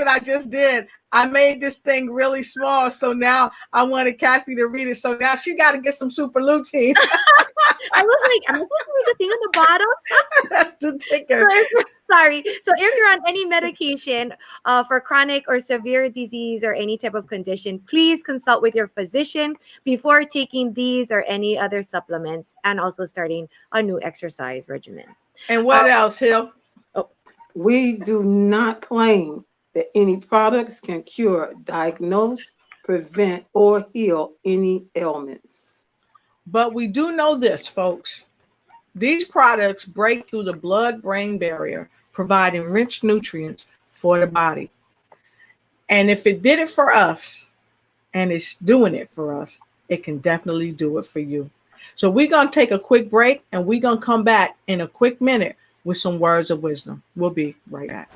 I just did. I made this thing really small, so now I wanted Kathy to read it. So now she got to get some super lutein. I was like, am I supposed to read the thing on the bottom? To take her. Sorry. So if you're on any medication for chronic or severe disease or any type of condition, please consult with your physician before taking these or any other supplements, and also starting a new exercise regimen. And what else, Hill? We do not claim that any products can cure, diagnose, prevent, or heal any ailments. But we do know this, folks. These products break through the blood-brain barrier, providing rich nutrients for the body. And if it did it for us, and it's doing it for us, it can definitely do it for you. So we're going to take a quick break, and we're going to come back in a quick minute with some words of wisdom. We'll be right back.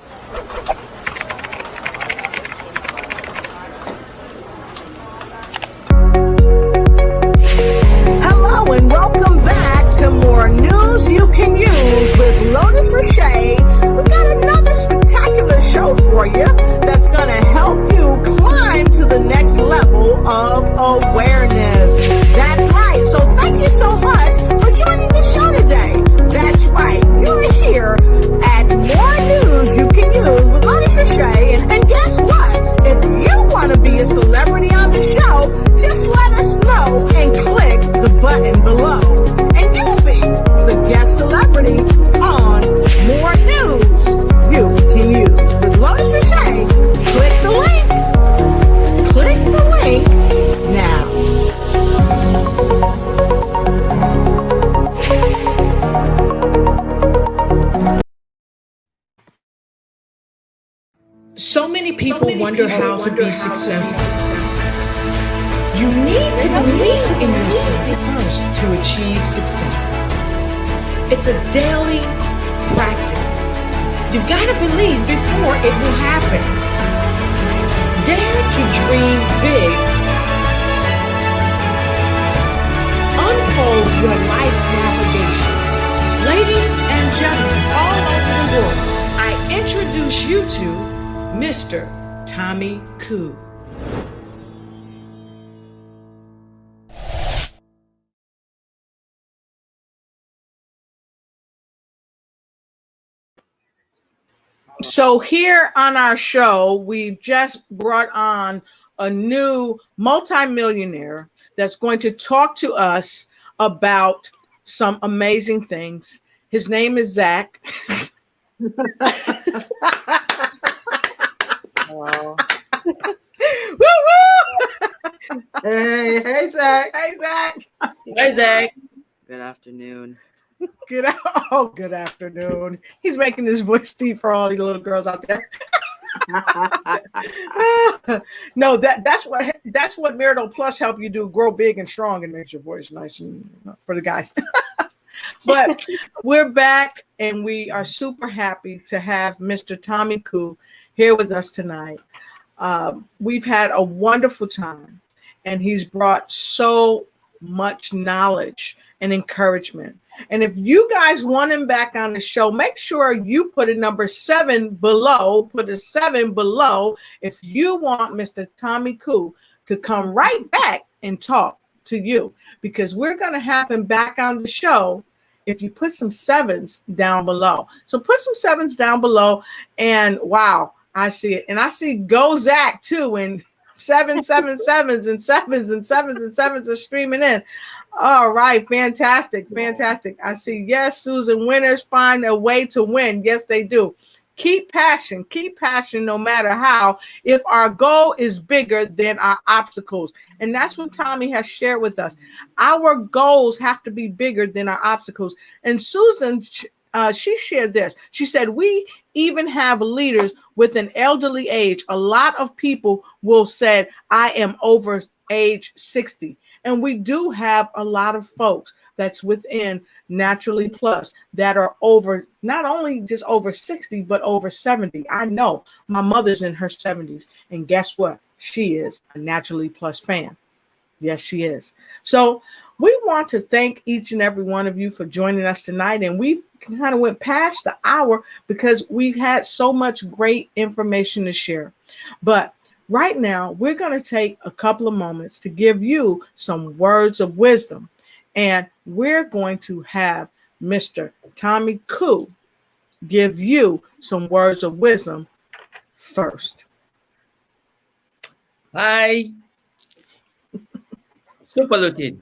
Hello and welcome back to more news you can use with Lotus Roche. We've got another spectacular show for you that's going to help you climb to the next level of awareness. That's right. So thank you so much for joining the show today. That's right. You're here at More News You Can Use with Lotus Roche. And guess what? If you want to be a celebrity on the show, just let us know and click the button below. And you'll be the guest celebrity on More News You Can Use with Lotus Roche. Click the link. Click the link now. So many people wonder how to be successful. You need to believe in yourself first to achieve success. It's a daily practice. You've got to believe before it will happen. Dare to dream big. Unfold your life navigation. Ladies and gentlemen all over the world, I introduce you to Mr. Tommy Khoo. So here on our show, we've just brought on a new multimillionaire that's going to talk to us about some amazing things. His name is Zach. Wow. Woo-woo! Hey, Zach. Hey, Zach. Hi, Zach. Good afternoon. Good afternoon. He's making his voice deep for all the little girls out there. No, that's what Marital Plus help you do, grow big and strong and makes your voice nice and for the guys. But we're back and we are super happy to have Mr. Tommy Khoo here with us tonight. We've had a wonderful time and he's brought so much knowledge and encouragement. And if you guys want him back on the show, make sure you put a number 7 below. Put a 7 below if you want Mr. Tommy Khoo to come right back and talk to you, because we're going to have him back on the show if you put some 7s down below. So put some 7s down below. And wow, I see it. And I see Go Zach too. And 777s and sevens and sevens and sevens are streaming in. All right. Fantastic. Fantastic. I see. Yes, Susan, winners find a way to win. Yes, they do. Keep passion no matter how, if our goal is bigger than our obstacles. And that's what Tommy has shared with us. Our goals have to be bigger than our obstacles. And Susan, she shared this. She said, we even have leaders with an elderly age. A lot of people will say, I am over age 60. And we do have a lot of folks that's within Naturally Plus that are over, not only just over 60, but over 70. I know my mother's in her 70s. And guess what? She is a Naturally Plus fan. Yes, she is. So we want to thank each and every one of you for joining us tonight. And we've kind of went past the hour because we've had so much great information to share. But right now, we're going to take a couple of moments to give you some words of wisdom. And we're going to have Mr. Tommy Khoo give you some words of wisdom first. Hi. Super Lutin.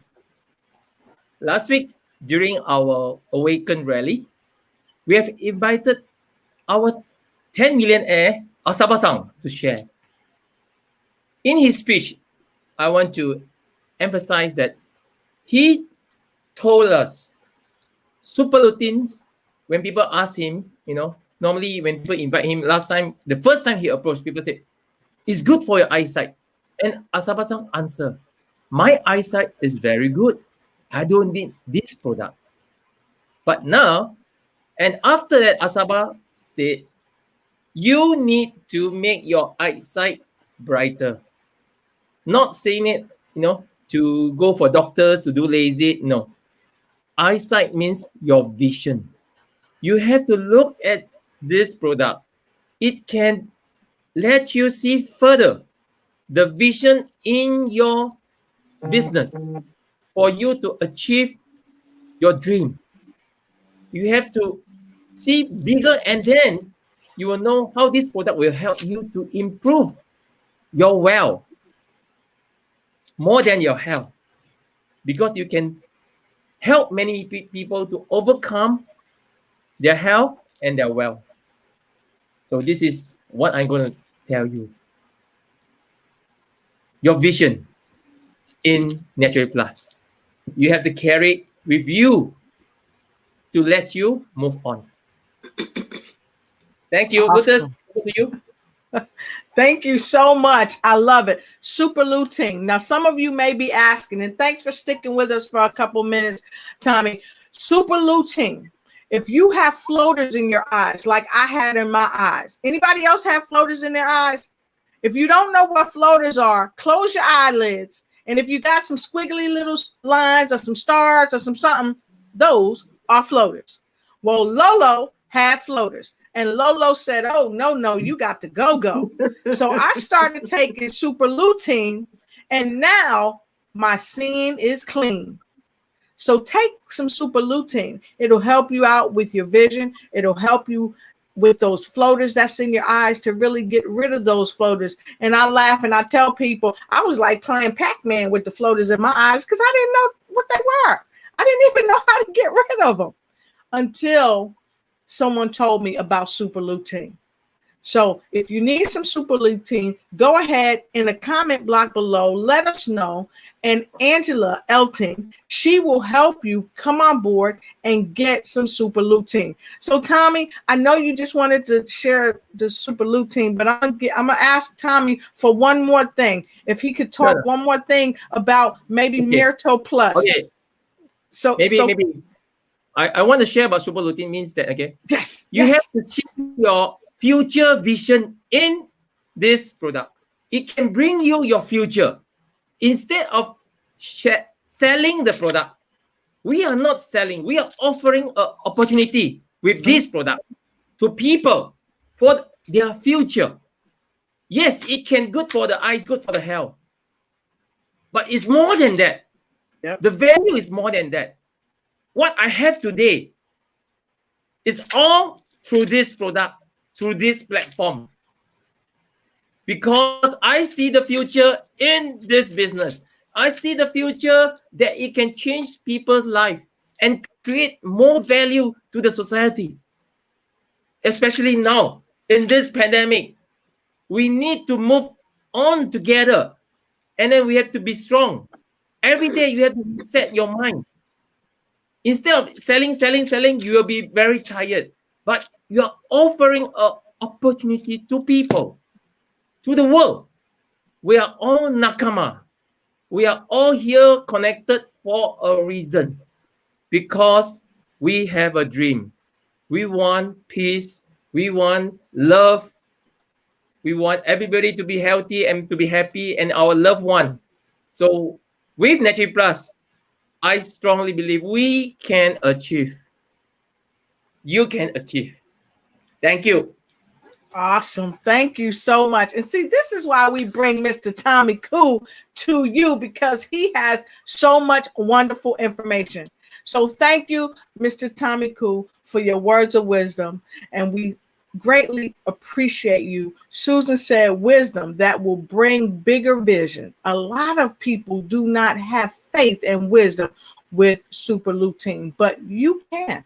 Last week, during our Awaken rally, we have invited our 10 millionaire Asaba-san to share. In his speech, I want to emphasize that he told us super routines. When people ask him, normally when people invite him, the first time he approached, people say, it's good for your eyesight. And Asaba-san answered, my eyesight is very good. I don't need this product. But now, and after that, Asaba said, you need to make your eyesight brighter. Not saying it, to go for doctors to do LASIK. No. Eyesight means your vision. You have to look at this product. It can let you see further the vision in your business for you to achieve your dream. You have to see bigger, and then you will know how this product will help you to improve your wealth more than your health, because you can help many people to overcome their health and their wealth. So this is what I'm going to tell you. Your vision in Naturally Plus. You have to carry it with you to let you move on. Thank you. Awesome. Good to you. Thank you so much. I love it. Super lutein. Now, some of you may be asking, and thanks for sticking with us for a couple minutes, Tommy. Super lutein. If you have floaters in your eyes, like I had in my eyes, anybody else have floaters in their eyes? If you don't know what floaters are, close your eyelids. And if you got some squiggly little lines or some stars or some something, those are floaters. Well, Lolo had floaters. And Lolo said, oh, no, you got to go. So I started taking super lutein, and now my seeing is clean. So take some super lutein. It'll help you out with your vision. It'll help you with those floaters that's in your eyes to really get rid of those floaters. And I laugh and I tell people I was like playing Pac-Man with the floaters in my eyes because I didn't know what they were. I didn't even know how to get rid of them until someone told me about super lutein. So if you need some super lutein, go ahead in the comment block below, let us know. And Angela Elting, she will help you come on board and get some super lutein. So Tommy, I know you just wanted to share the super lutein, but I'm gonna ask Tommy for one more thing. If he could talk one more thing about maybe Myrto Plus. Okay. So maybe I want to share about super lutein means that, okay? Yes. You have to achieve your future vision in this product. It can bring you your future. Instead of selling the product, we are not selling. We are offering an opportunity with this product to people for their future. Yes, it can good for the eyes, good for the health. But it's more than that. Yep. The value is more than that. What I have today is all through this product, through this platform. because I see the future in this business. I see the future that it can change people's life and create more value to the society, especially now in this pandemic. We need to move on together, and then we have to be strong. Every day you have to set your mind. Instead of selling, you will be very tired. But you are offering an opportunity to people, to the world. We are all nakama. We are all here connected for a reason, because we have a dream. We want peace. We want love. We want everybody to be healthy and to be happy, and our loved one. So with Naturally Plus, I strongly believe we can achieve. You can achieve. Thank you. Awesome. Thank you so much. And see, this is why we bring Mr. Tommy Khoo to you, because he has so much wonderful information. So thank you, Mr. Tommy Khoo, for your words of wisdom. And we greatly appreciate you. Susan said wisdom that will bring bigger vision. A lot of people do not have faith and wisdom with super lutein, but you can.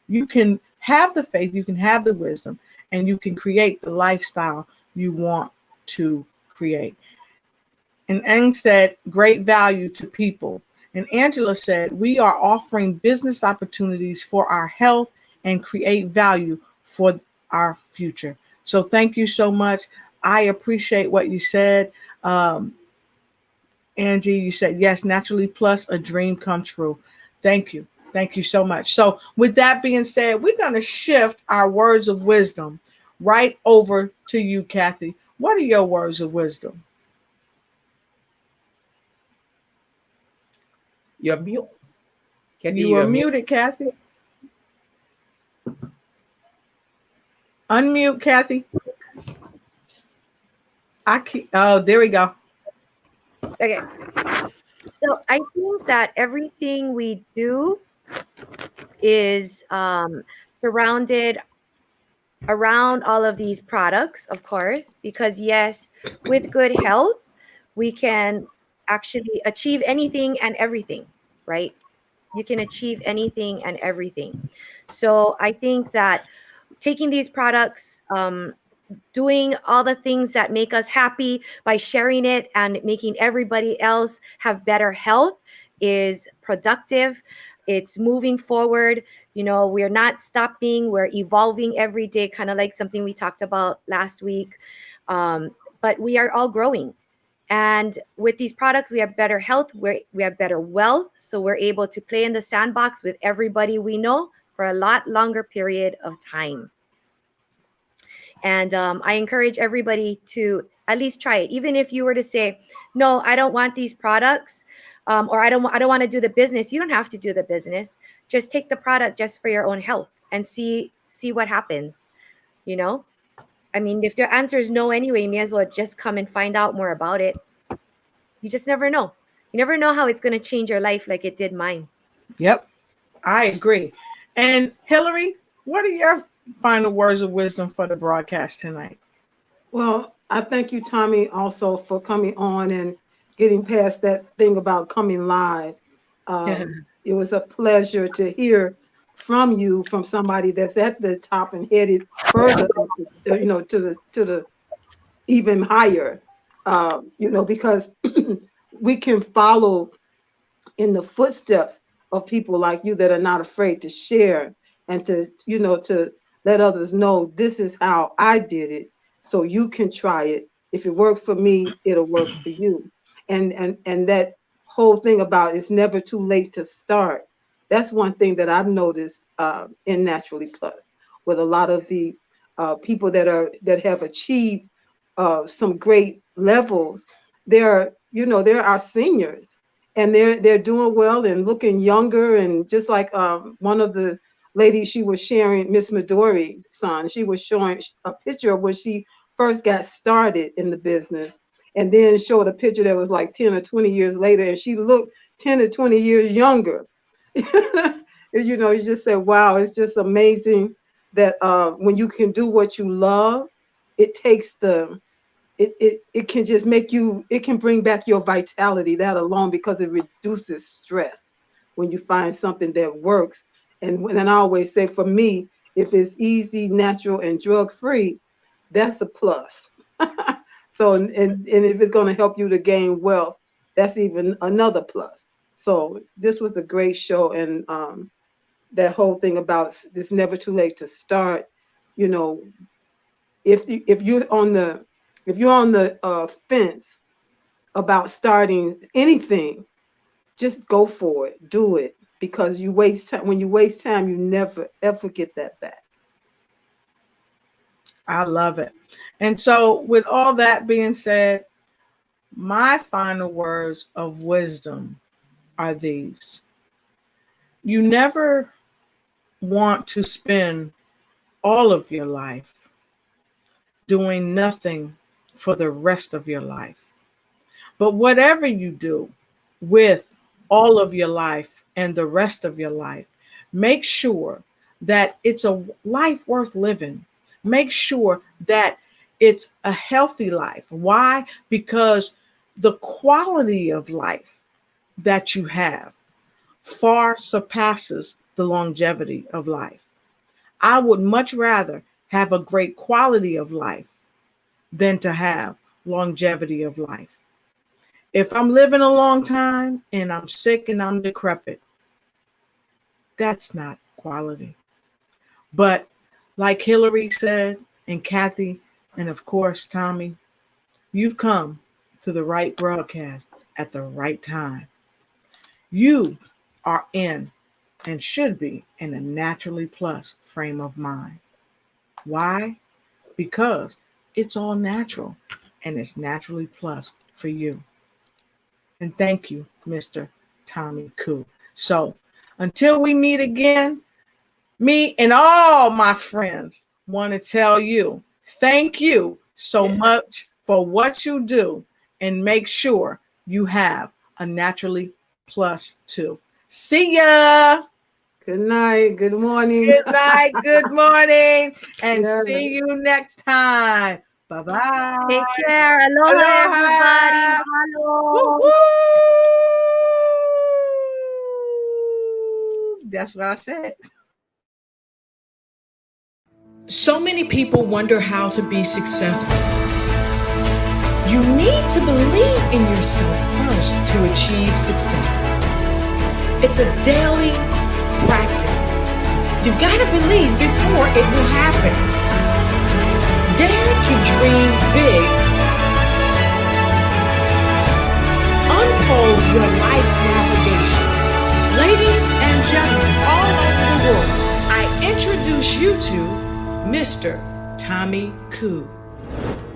You can have the faith, you can have the wisdom, and you can create the lifestyle you want to create. And Ang said, great value to people. And Angela said, we are offering business opportunities for our health and create value for our future. So thank you so much. I appreciate what you said. Angie, you said, yes, Naturally Plus, a dream come true. Thank you. Thank you so much. So with that being said, we're going to shift our words of wisdom right over to you, Kathy. What are your words of wisdom? You're mute. Kathy, You are muted, Kathy. Unmute, Kathy. Oh, there we go. Okay. So I think that everything we do is surrounded around all of these products, of course, because yes, with good health, we can actually achieve anything and everything, right? You can achieve anything and everything. So I think that taking these products, doing all the things that make us happy by sharing it and making everybody else have better health is productive. It's moving forward. You know, we're not stopping, we're evolving every day, kind of like something we talked about last week. But we are all growing. And with these products, we have better health, we have better wealth. So we're able to play in the sandbox with everybody we know for a lot longer period of time. And I encourage everybody to at least try it. Even if you were to say, no, I don't want these products, or I don't want to do the business. You don't have to do the business. Just take the product just for your own health and see what happens. You know, I mean, if your answer is no anyway, you may as well just come and find out more about it. You just never know. You never know how it's going to change your life like it did mine. Yep, I agree. And Hillary, what are your final words of wisdom for the broadcast tonight? Well, I thank you, Tommy, also for coming on and getting past that thing about coming live. It was a pleasure to hear from you, from somebody that's at the top and headed further, you know, to the even higher, you know, because we can follow in the footsteps of people like you that are not afraid to share and to, you know, to let others know this is how I did it, so you can try it. If it worked for me, it'll work for you. And that whole thing about it's never too late to start. That's one thing that I've noticed in Naturally Plus, with a lot of the people that have achieved some great levels. They're our seniors, and they're doing well and looking younger. And just like one of the ladies, she was sharing, Miss Midori's son, she was showing a picture of when she first got started in the business, and then showed a picture that was like 10 or 20 years later, and she looked 10 or 20 years younger. You know, you just say, wow, it's just amazing that when you can do what you love, it takes the it can just make you, it can bring back your vitality, that alone, because it reduces stress when you find something that works. And I always say, for me, if it's easy, natural, and drug-free, that's a plus. So, and if it's going to help you to gain wealth, that's even another plus. So this was a great show. And that whole thing about it's never too late to start, you know, if you're on the fence about starting anything, just go for it, do it, because you waste time. When you waste time, you never ever get that back. I love it. And so, with all that being said, my final words of wisdom are these. You never want to spend all of your life doing nothing for the rest of your life. But whatever you do with all of your life and the rest of your life, make sure that it's a life worth living. Make sure that it's a healthy life. Why? Because the quality of life that you have far surpasses the longevity of life. I would much rather have a great quality of life than to have longevity of life. If I'm living a long time and I'm sick and I'm decrepit, that's not quality. But like Hillary said, and Kathy, and of course, Tommy, you've come to the right broadcast at the right time. You are in and should be in a naturally plus frame of mind. Why? Because it's all natural and it's naturally plus for you. And thank you, Mr. Tommy Khoo. So until we meet again, me and all my friends want to tell you, thank you so much for what you do, and make sure you have a naturally plus too. See ya. Good night. Good morning. Good night. Good morning. And Yeah. see you next time. Bye-bye. Take care. Aloha, Aloha. everybody. Mahalo. Woo-woo. That's what I said. So many people wonder how to be successful. You need to believe in yourself first to achieve success. It's a daily practice. You've got to believe before it will happen. Dare to dream big. Unfold your life navigation. Ladies and gentlemen all over the world, I introduce you to Mr. Tommy Khoo.